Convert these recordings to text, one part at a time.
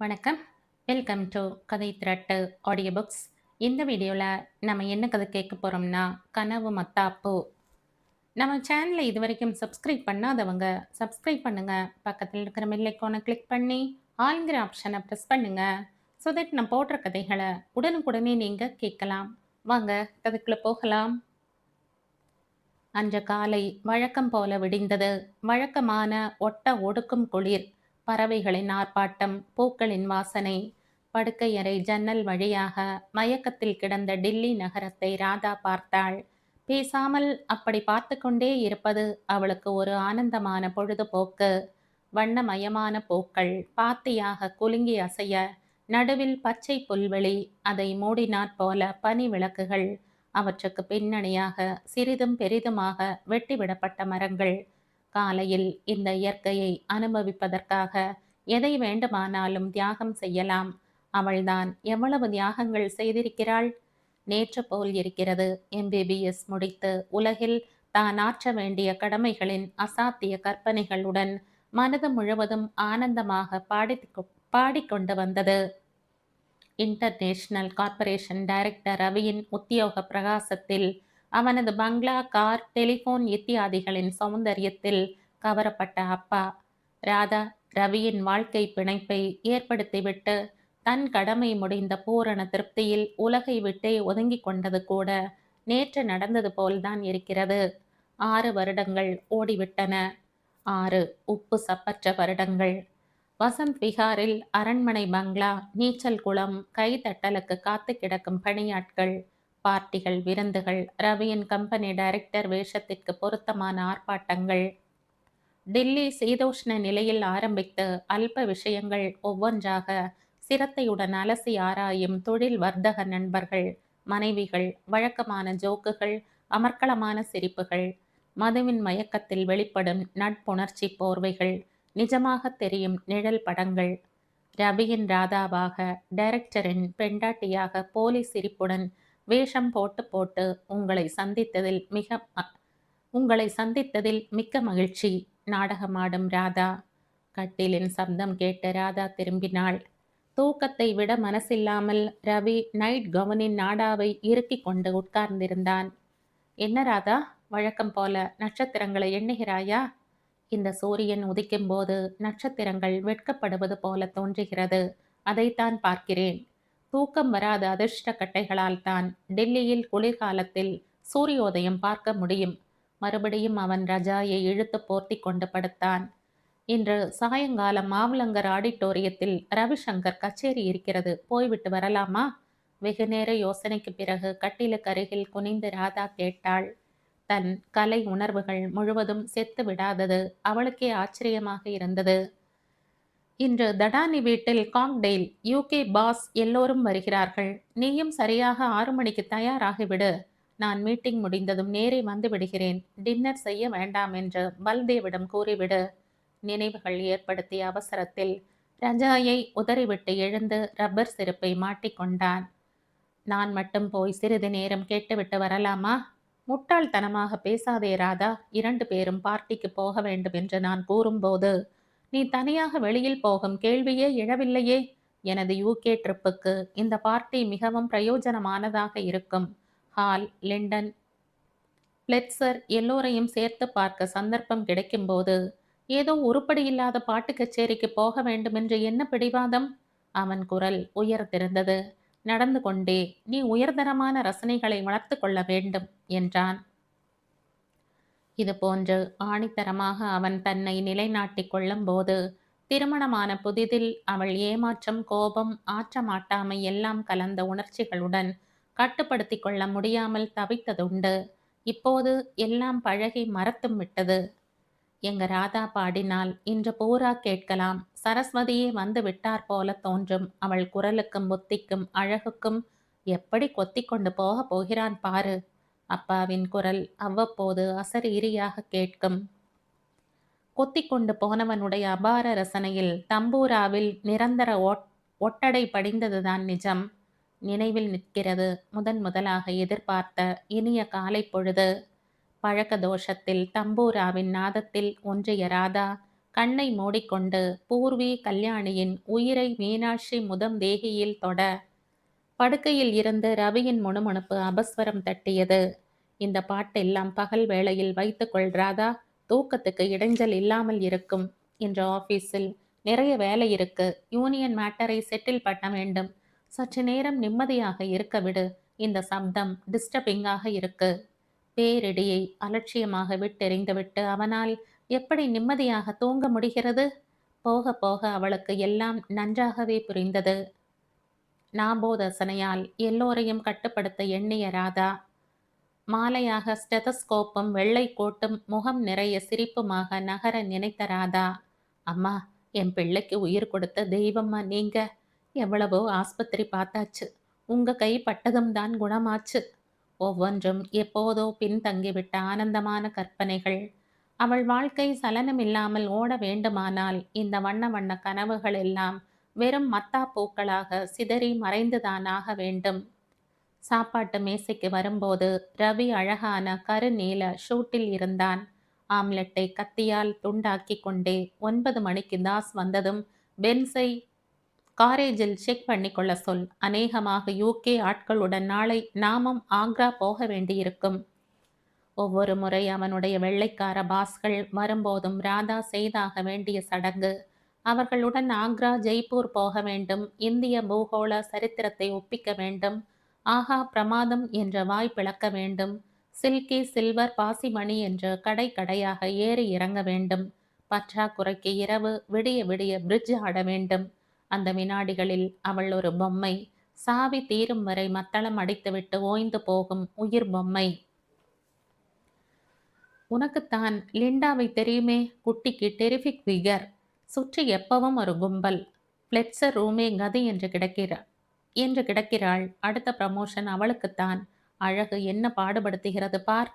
வணக்கம். Welcome to கதை திரட்டு audio books. இந்த வீடியோவில் நம்ம என்ன கதை கேட்க போகிறோம்னா, கனவு மத்தாப்பு. நம்ம சேனலை இது வரைக்கும் சப்ஸ்கிரைப் பண்ணாதவங்க சப்ஸ்கிரைப் பண்ணுங்க. பக்கத்தில் இருக்கிற பெல் ஐக்கானை கிளிக் பண்ணி ஆல்ங்கிற ஆப்ஷனை ப்ரெஸ் பண்ணுங்க. ஸோ தட் நான் போடுற கதைகளை உடனுக்குடனே நீங்கள் கேட்கலாம். வாங்க கதைக்குள்ளே போகலாம். அன்று காலை வழக்கம் போல விடிந்தது. வழக்கமான ஒட்ட ஒடுக்கும் குளிர், பறவைகளின் ஆர்ப்பாட்டம், பூக்களின் வாசனை. படுக்கையறை ஜன்னல் வழியாக மயக்கத்தில் கிடந்த டில்லி நகரத்தை ராதா பார்த்தாள். பேசாமல் அப்படி பார்த்து கொண்டே இருப்பது அவளுக்கு ஒரு ஆனந்தமான பொழுதுபோக்கு. வண்ணமயமான பூக்கள் பாத்தியாக குலுங்கி அசைய, நடுவில் பச்சை புல்வெளி, அதை மூடினாற் போல பனி விளக்குகள், அவற்றுக்கு பின்னணியாக சிறிதும் பெரிதுமாக வெட்டிவிடப்பட்ட மரங்கள். காலையில் இந்த இயற்கையை அனுபவிப்பதற்காக எதை வேண்டுமானாலும் தியாகம் செய்யலாம். அவள்தான் எவ்வளவு தியாகங்கள் செய்திருக்கிறாள். நேற்று போல் இருக்கிறது. MBBS முடித்து உலகில் தான் ஆற்ற வேண்டிய கடமைகளின் அசாத்திய கற்பனைகளுடன் மனது முழுவதும் ஆனந்தமாக பாடிக்கொண்டு வந்தது. இன்டர்நேஷனல் கார்ப்பரேஷன் டைரக்டர் ரவியின் உத்தியோக பிரகாசத்தில், அவனது பங்களா, கார், டெலிபோன் இத்தியாதிகளின் சௌந்தரியத்தில் கவரப்பட்ட அப்பா. ராதா ரவியின் வாழ்க்கை பிணைப்பை ஏற்படுத்திவிட்டு தன் கடமை முடிந்த பூரண திருப்தியில் உலகை விட்டே ஒதுங்கிக் கொண்டது கூட நேற்று நடந்தது போல்தான் இருக்கிறது. 6 வருடங்கள் ஓடிவிட்டன. 6 உப்பு சப்பற்ற வருடங்கள். வசந்த் விஹாரில் அரண்மனை பங்களா, நீச்சல் குளம், கைதட்டலுக்கு காத்து கிடக்கும் பணியாட்கள், பார்ட்டிகள், விருந்துகள், ரவியின் கம்பெனி டைரக்டர் வேஷத்திற்கு பொருத்தமான ஆர்ப்பாட்டங்கள். டில்லி சீதோஷ்ண நிலையில் ஆரம்பித்து அல்ப விஷயங்கள் ஒவ்வொன்றாக சிரத்தையுடன் அலசி ஆராயும் தொழில் வர்த்தக நண்பர்கள், மனைவிகள், வழக்கமான ஜோக்குகள், அமர்க்களமான சிரிப்புகள், மதுவின் மயக்கத்தில் வெளிப்படும் நட்புணர்ச்சி போர்வைகள், நிஜமாக தெரியும் நிழல் படங்கள். ரவியின் ராதாவாக, டைரக்டரின் பெண்டாட்டியாக போலீஸ் சிரிப்புடன் வேஷம் போட்டு போட்டு உங்களை சந்தித்ததில் மிக்க மகிழ்ச்சி. நாடகமாடும் ராதா. கட்டிலின் சப்தம் கேட்டு ராதா திரும்பினாள். தூக்கத்தை விட மனசில்லாமல் ரவி நைட் கவுனின் நாடாவை இறுக்கி கொண்டு உட்கார்ந்திருந்தான். என்ன ராதா, வழக்கம் போல நட்சத்திரங்களை எண்ணுகிறாயா? இந்த சூரியன் உதிக்கும் போது நட்சத்திரங்கள் வெட்கப்படுவது போல தோன்றுகிறது. அதைத்தான் பார்க்கிறேன். தூக்கம் வராத அதிர்ஷ்ட கட்டைகளால் தான் டெல்லியில் குளிர்காலத்தில் சூரியோதயம் பார்க்க முடியும். மறுபடியும் அவன் ரஜாயை இழுத்து போர்த்தி கொண்டு படுத்தான். இன்று சாயங்காலம் மாவலங்கர் ஆடிட்டோரியத்தில் ரவிசங்கர் கச்சேரி இருக்கிறது, போய்விட்டு வரலாமா? வெகுநேர யோசனைக்கு பிறகு கட்டிலுக்கு அருகில் குனிந்து ராதா கேட்டாள். தன் கலை உணர்வுகள் முழுவதும் செத்து விடாதது அவளுக்கே ஆச்சரியமாக இருந்தது. இன்று தடானி வீட்டில் காக்டெயில், UK பாஸ் எல்லோரும் வருகிறார்கள். நீயும் சரியாக 6 மணிக்கு தயாராகிவிடு. நான் மீட்டிங் முடிந்ததும் நேரே வந்து விடுகிறேன். டின்னர் செய்ய வேண்டாம் என்று பல்தேவிடம் கூறிவிடு. நினைவுகள் ஏற்படுத்திய அவசரத்தில் ரஜாயை உதறிவிட்டு எழுந்து ரப்பர் செருப்பை மாட்டிக்கொண்டான். நான் மட்டும் போய் சிறிது நேரம் கேட்டுவிட்டு வரலாமா? முட்டாள்தனமாக பேசாதே ராதா. 2 பேரும் பார்ட்டிக்கு போக வேண்டும் என்று நான் கூறும்போது நீ தனியாக வெளியில் போகும் கேள்வியே எழவில்லையே. எனது UK ட்ரிப்புக்கு இந்த பார்ட்டி மிகவும் பிரயோஜனமானதாக இருக்கும். ஹால், லிண்டன், பிளெட்சர் எல்லோரையும் சேர்த்து பார்க்க சந்தர்ப்பம் கிடைக்கும்போது ஏதோ உருப்படியில்லாத பாட்டு கச்சேரிக்கு போக வேண்டுமென்று என்ன பிடிவாதம்? அவன் குரல் உயர்ந்திருந்தது. நடந்து கொண்டே, நீ உயர்தரமான ரசனைகளை வளர்த்து கொள்ள வேண்டும் என்றான். இது போன்று ஆணித்தரமாக அவன் தன்னை நிலைநாட்டிக் கொள்ளும் போது, திருமணமான புதிதில் அவள் ஏமாற்றம், கோபம், ஆற்றமாட்டாமை எல்லாம் கலந்த உணர்ச்சிகளுடன் கட்டுப்படுத்தி கொள்ள முடியாமல் தவித்ததுண்டு. இப்போது எல்லாம் பழகி மறத்தும் விட்டது. எங்க ராதா பாடினால் இன்று பூரா கேட்கலாம். சரஸ்வதியே வந்து விட்டார் போல தோன்றும். அவள் குரலுக்கும் புத்திக்கும் அழகுக்கும் எப்படி கொத்தி கொண்டு போக போகிறான் பாரு. அப்பாவின் குரல் அவ்வப்போது அசரீரியாக கேட்கும். கொத்தி கொண்டு போனவனுடைய அபார ரசனையில் தம்பூராவில் நிரந்தர ஒட்டடை படிந்ததுதான் நிஜம். நினைவில் நிற்கிறது முதலாக எதிர்பார்த்த இனிய காலை பொழுது. பழக்க தோஷத்தில் தம்பூராவின் நாதத்தில் ஒன்றிய ராதா கண்ணை மூடிக்கொண்டு பூர்வி கல்யாணியின் உயிரை மீனாட்சி முதம் தேகியில் தொட படுக்கையில் இருந்து ரவியின் முணுமுணுப்பு அபஸ்வரம் தட்டியது. இந்த பாட்டெல்லாம் பகல் வேளையில் வைத்துக்கொள் ராதா, தூக்கத்துக்கு இடைஞ்சல் இல்லாமல் இருக்கும். இன்று ஆபீஸில் நிறைய வேலை இருக்கு. யூனியன் மேட்டரை செட்டில் பண்ண வேண்டும். சற்று நேரம் நிம்மதியாக இருக்க விடு. இந்த சப்தம் டிஸ்டர்பிங்காக இருக்கு. பேரிடியை அலட்சியமாக விட்டெறிந்துவிட்டு அவனால் எப்படி நிம்மதியாக தூங்க முடிகிறது? போக போக அவளுக்கு எல்லாம் நன்றாகவே புரிந்தது. நாபோதசனையால் எல்லோரையும் கட்டுப்படுத்த எண்ணிய ராதா மாலையாக ஸ்டெதஸ்கோப்பும் வெள்ளை கோட்டும் முகம் நிறைய சிரிப்புமாக நகர நினைத்த ராதா, அம்மா, என் பிள்ளைக்கு உயிர் கொடுத்த தெய்வம்மா நீங்க. எவ்வளவோ ஆஸ்பத்திரி பார்த்தாச்சு. உங்க கை பட்டதும் தான் குணமாச்சு. ஒவ்வொன்றும் எப்போதோ பின்தங்கிவிட்ட ஆனந்தமான கற்பனைகள். அவள் வாழ்க்கை சலனமில்லாமல் ஓட வேண்டுமானால் இந்த வண்ண வண்ண கனவுகள் எல்லாம் வெறும் மத்தா பூக்களாக சிதறி மறைந்துதான் ஆக வேண்டும். சாப்பாட்டு மேசைக்கு வரும்போது ரவி அழகான கருநீல ஷூட்டில் இருந்தான். ஆம்லெட்டை கத்தியால் துண்டாக்கி கொண்டே 9 மணிக்கு தாஸ் வந்ததும் பென்ஸை காரேஜில் செக் பண்ணிக்கொள்ள சொல். அநேகமாக யூகே ஆட்களுடன் நாளை நாமும் ஆக்ரா போக வேண்டியிருக்கும். ஒவ்வொரு முறை அவனுடைய வெள்ளைக்கார பாஸ்கள் வரும்போதும் ராதா செய்தாக வேண்டிய சடங்கு. அவர்களுடன் ஆக்ரா, ஜெய்ப்பூர் போக வேண்டும். இந்திய பூகோள சரித்திரத்தை ஒப்பிக்க வேண்டும். ஆஹா பிரமாதம் என்ற வாய் பிளக்க வேண்டும். சில்கி சில்வர் பாசிமணி என்று கடை கடையாக ஏறி இறங்க வேண்டும். பற்றாக்குறைக்கு இரவு விடிய விடிய பிரிட்ஜ் ஆட வேண்டும். அந்த வினாடிகளில் அவள் ஒரு பொம்மை. சாவி தீரும் வரை மத்தளம் அடித்துவிட்டு ஓய்ந்து போகும் உயிர் பொம்மை. உனக்குத்தான் லிண்டாவை தெரியுமே, குட்டிக்கு டெரிஃபிக் ஃபிகர். சுற்றி எப்பவும் ஒரு கும்பல். ஃப்ளெட்சர் ரூமே கதி என்று கிடக்கிறாள். அடுத்த ப்ரமோஷன் அவளுக்குத்தான். அழகு என்ன பாடுபடுத்துகிறது பார்.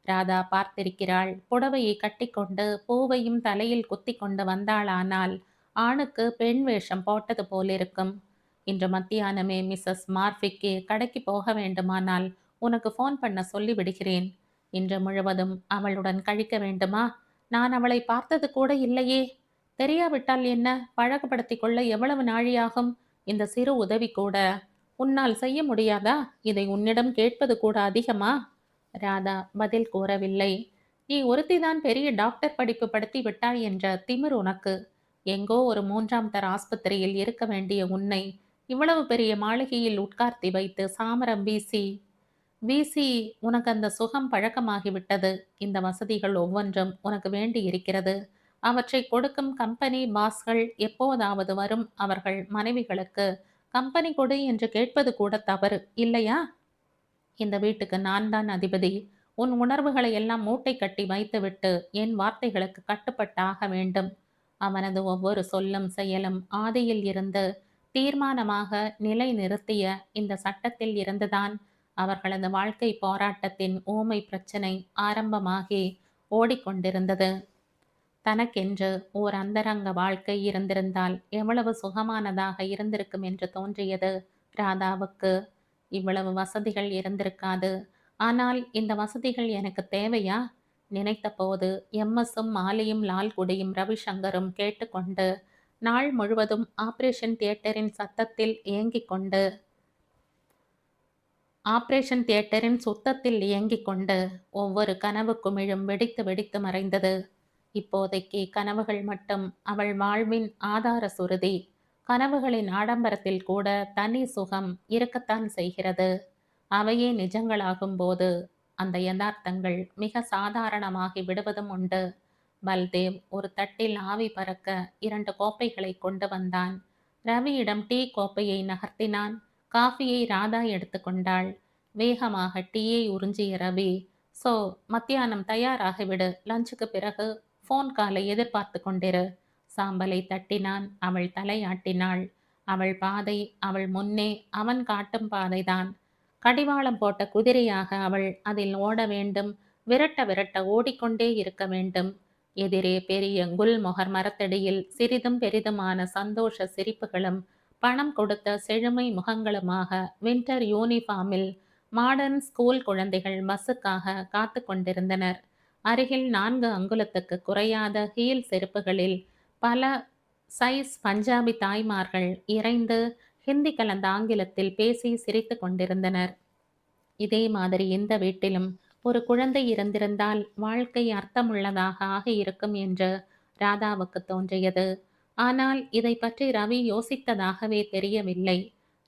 ராதா பார்த்திருக்கிறாள். புடவையை கட்டிக்கொண்டு பூவையும் தலையில் குத்தி கொண்டு வந்தாளானால் ஆணுக்கு பெண் வேஷம் போட்டது போலிருக்கும். இன்று மத்தியானமே மிஸ்ஸஸ் மார்ஃபிக்கு கடைக்கு போக வேண்டுமானால் உனக்கு ஃபோன் பண்ண சொல்லி விடுகிறேன். இன்று முழுவதும் அவளுடன் கழிக்க வேண்டுமா? நான் அவளை பார்த்தது கூட இல்லையே. தெரியாவிட்டால் என்ன, பழக்கப்படுத்திக் கொள்ள எவ்வளவு நாழியாகும்? இந்த சிறு உதவி கூட உன்னால் செய்ய முடியாதா? இதை உன்னிடம் கேட்பது கூட அதிகமா? ராதா பதில் கூறவில்லை. நீ ஒருத்திதான் பெரிய டாக்டர் படிப்பு படுத்தி விட்டாய் என்ற திமிர் உனக்கு. எங்கோ ஒரு 3ஆம் தர ஆஸ்பத்திரியில் இருக்க வேண்டிய உன்னை இவ்வளவு பெரிய மாளிகையில் உட்கார்த்தி வைத்து சாமரம் வீசி வீசி உனக்கு அந்த சுகம் பழக்கமாகிவிட்டது. இந்த வசதிகள் ஒவ்வொன்றும் உனக்கு வேண்டி இருக்கிறது. அவற்றை கொடுக்கும் கம்பெனி பாஸ்கள் எப்போதாவது வரும் அவர்கள் மனைவிகளுக்கு கம்பெனி கொடு என்று கேட்பது கூட தவறு இல்லையா? இந்த வீட்டுக்கு நான் தான் அதிபதி. உன் உணர்வுகளை எல்லாம் மூட்டை கட்டி வைத்துவிட்டு என் வார்த்தைகளுக்கு கட்டுப்பட்டாக வேண்டும். அவனது ஒவ்வொரு சொல்லும் செயலும் ஆதியில் இருந்து தீர்மானமாக நிலை நிறுத்திய இந்த சட்டத்தில் இருந்துதான் அவர்களது வாழ்க்கை போராட்டத்தின் ஊமை பிரச்சனை ஆரம்பமாகி ஓடிக்கொண்டிருந்தது. தனக்கென்று ஓர் அந்தரங்க வாழ்க்கை இருந்திருந்தால் எவ்வளவு சுகமானதாக இருந்திருக்கும் என்று தோன்றியது ராதாவுக்கு. இவ்வளவு வசதிகள் இருந்திருக்காது. ஆனால் இந்த வசதிகள் எனக்கு தேவையா? நினைத்த போது எம்எஸும் மாலியும் லால்குடியும் ரவிசங்கரும் கேட்டுக்கொண்டு நாள் முழுவதும் ஆபரேஷன் தியேட்டரின் சத்தத்தில் ஏங்கிக் கொண்டு ஆபரேஷன் தியேட்டரின் சுத்தத்தில் இயங்கிக் கொண்டு ஒவ்வொரு கனவு குமிழும் வெடித்து வெடித்து மறைந்தது. இப்போதைக்கு கனவுகள் மட்டும் அவள் வாழ்வின் ஆதார சுருதி. கனவுகளின் ஆடம்பரத்தில் கூட தனி சுகம் இருக்கத்தான் செய்கிறது. அவையே நிஜங்களாகும் போது அந்த யதார்த்தங்கள் மிக சாதாரணமாகி விடுவதும் உண்டு. பல்தேவ் ஒரு தட்டில் ஆவி பறக்க 2 கோப்பைகளை கொண்டு வந்தான். ரவியிடம் டீ கோப்பையை நகர்த்தினான். காஃபியை ராதா எடுத்துக்கொண்டாள். வேகமாக டீயை உறிஞ்சிய ரவி, ஸோ மத்தியானம் தயாராகிவிடு. லஞ்சுக்கு பிறகு ஃபோன் காலை எதிர்பார்த்து கொண்டிரு. சாம்பலை தட்டினான். அவள் தலையாட்டினாள். அவள் பாதை அவள் முன்னே அவன் காட்டும் பாதைதான். கடிவாளம் போட்ட குதிரையாக அவள் அதில் ஓட வேண்டும். விரட்ட விரட்ட ஓடிக்கொண்டே இருக்க வேண்டும். எதிரே பெரிய குல்மொகர் மரத்தடியில் சிறிதும் பெரிதுமான சந்தோஷ சிரிப்புகளும் பணம் கொடுத்த செழுமை முகங்களுமாக வின்டர் யூனிஃபார்மில் மாடர்ன் ஸ்கூல் குழந்தைகள் பஸ்ஸுக்காக காத்து கொண்டிருந்தனர். அருகில் 4 அங்குலத்துக்கு குறையாத ஹீல் செருப்புகளில் பல சைஸ் பஞ்சாபி தாய்மார்கள் இரைந்து ஹிந்தி கலந்த ஆங்கிலத்தில் பேசி சிரித்து கொண்டிருந்தனர். இதே மாதிரி இந்த வீட்டிலும் ஒரு குழந்தை இருந்திருந்தால் வாழ்க்கை அர்த்தமுள்ளதாக ஆகியிருக்கும் என்று ராதாவுக்கு தோன்றியது. ஆனால் இதை பற்றி ரவி யோசித்ததாகவே தெரியவில்லை.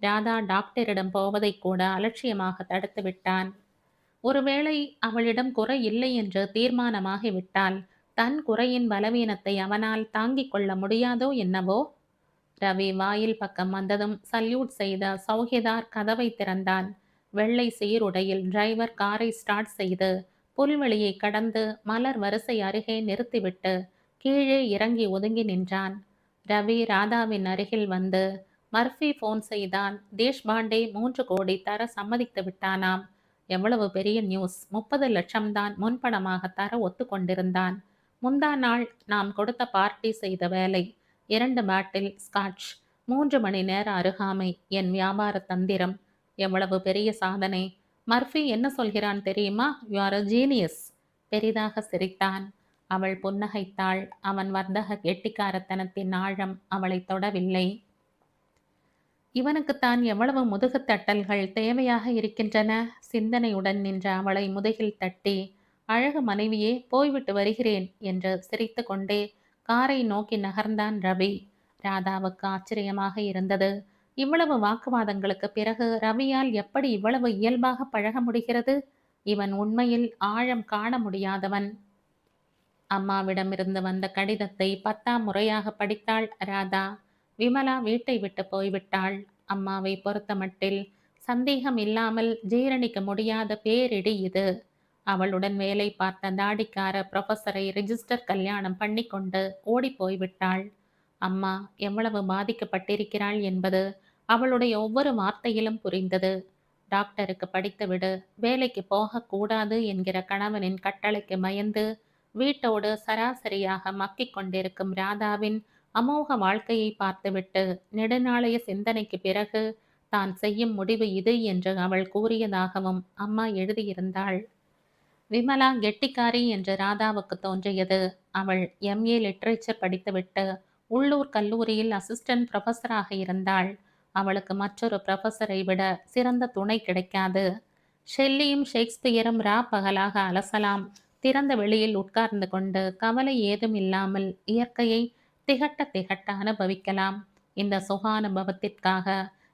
ராதா டாக்டரிடம் போவதை கூட அலட்சியமாக தடுத்து விட்டான். ஒருவேளை அவளிடம் குறை இல்லை என்று தீர்மானமாகிவிட்டால் தன் குறையின் பலவீனத்தை அவனால் தாங்கிக் கொள்ள முடியாதோ என்னவோ? ரவி வாயில் பக்கம் வந்ததும் சல்யூட் செய்த சௌகிதார் கதவை திறந்தான். வெள்ளை சீருடையில் டிரைவர் காரை ஸ்டார்ட் செய்து புல்வெளியை கடந்து மலர் வரிசை அருகே நிறுத்திவிட்டு கீழே இறங்கி ஒதுங்கி நின்றான். ரவி ராதாவின் அருகில் வந்து மர்ஃபி போன் செய்தான். தேஷ்பாண்டே 3 கோடி தர சம்மதித்து விட்டானாம். எவ்வளவு பெரிய நியூஸ்! 30 லட்சம் தான் முன்பணமாக தர ஒத்துக்கொண்டிருந்தான். முந்தா நாள் நாம் கொடுத்த பார்ட்டி செய்த வேலை. 2 பாட்டில் ஸ்காட்ச், 3 மணி நேர அருகாமை, என் வியாபார தந்திரம். எவ்வளவு பெரிய சாதனை! மர்ஃபி என்ன சொல்கிறான் தெரியுமா? You are a genius. பெரிதாக சிரித்தான். அவள் புன்னகைத்தாள். அவன் வர்த்தக கெட்டிக்காரத்தனத்தின் ஆழம் அவளை தொடவில்லை. இவனுக்குத்தான் எவ்வளவு முதுகுத் தட்டல்கள் தேவையாக இருக்கின்றன. சிந்தனையுடன் நின்ற அவளை முதுகில் தட்டி, அழகு மனைவியே, போய்விட்டு வருகிறேன் என்று சிரித்து கொண்டே காரை நோக்கி நகர்ந்தான் ரவி. ராதாவுக்கு ஆச்சரியமாக இருந்தது. இவ்வளவு வாக்குவாதங்களுக்கு பிறகு ரவியால் எப்படி இவ்வளவு இயல்பாக பழக முடிகிறது? இவன் உண்மையில் ஆழம் காண முடியாதவன். அம்மாவிடமிருந்து வந்த கடிதத்தை 10ஆம் முறையாக படித்தாள் ராதா. விமலா வீட்டை விட்டு போய்விட்டாள். அம்மாவை பொறுத்தமட்டில் சந்தேகம் இல்லாமல் ஜீரணிக்க முடியாத பேரிடி இது. அவளுடன் வேலை பார்த்த தாடிக்கார புரொஃபஸரை ரிஜிஸ்டர் கல்யாணம் பண்ணிக்கொண்டு ஓடி போய்விட்டாள். அம்மா எவ்வளவு பாதிக்கப்பட்டிருக்கிறாள் என்பது அவளுடைய ஒவ்வொரு வார்த்தையிலும் புரிந்தது. டாக்டருக்கு படித்துவிடு, வேலைக்கு போகக்கூடாது என்கிற கணவனின் கட்டளைக்கு பயந்து வீட்டோடு சராசரியாக மக்கிக் கொண்டிருக்கும் ராதாவின் அமோக வாழ்க்கையை பார்த்துவிட்டு நெடுநாளைய சிந்தனைக்கு பிறகு தான் செய்யும் முடிவு இது என்று அவள் கூறியதாகவும் அம்மா எழுதியிருந்தாள். விமலா கெட்டிக்காரி என்று ராதாவுக்கு தோன்றியது. அவள் MA லிட்ரேச்சர் படித்துவிட்டு உள்ளூர் கல்லூரியில் அசிஸ்டன்ட் புரொஃபஸராக இருந்தாள். அவளுக்கு மற்றொரு புரொஃபஸரை விட சிறந்த துணை கிடைக்காது. ஷெல்லியும் ஷேக்ஸ்பியரும் பகலாக அலசலாம். திறந்த வெளியில் உட்கார்ந்து கொண்டு கவலை ஏதும் இல்லாமல் இயற்கையை திகட்ட திகட்ட அனுபவிக்கலாம். இந்த சுகானுபவத்திற்காக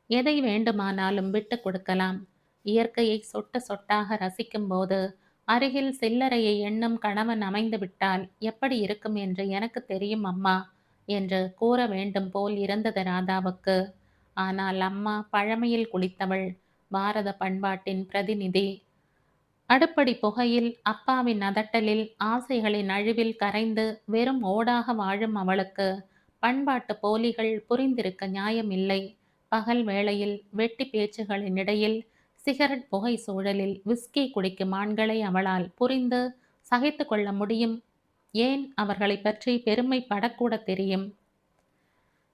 எதை வேண்டுமானாலும் விட்டு கொடுக்கலாம். இயற்கையை சொட்டு சொட்டாக ரசிக்கும் போது அருகில் சில்லறையை எண்ணும் கணவன் அமைந்து விட்டால் எப்படி இருக்கும் என்று எனக்கு தெரியும் அம்மா என்று கூற வேண்டும் போல் இருந்தது ராதாவுக்கு. ஆனால் அம்மா பழமையில் குளித்தவள், பாரத பண்பாட்டின் பிரதிநிதி. அடுப்படி புகையில், அப்பாவின் அதட்டலில், ஆசைகளின் அழிவில் கரைந்து வெறும் ஓடாக வாழும் அவளுக்கு பண்பாட்டு போலிகள் புரிந்திருக்க நியாயமில்லை. பகல் வேளையில் வெட்டி பேச்சுகளின் இடையில் சிகரெட் புகை சூழலில் விஸ்கி குடிக்கும் ஆண்களை அவளால் புரிந்து சகித்து கொள்ள முடியும். ஏன் அவர்களை பற்றி பெருமைப்படக்கூட தெரியும்.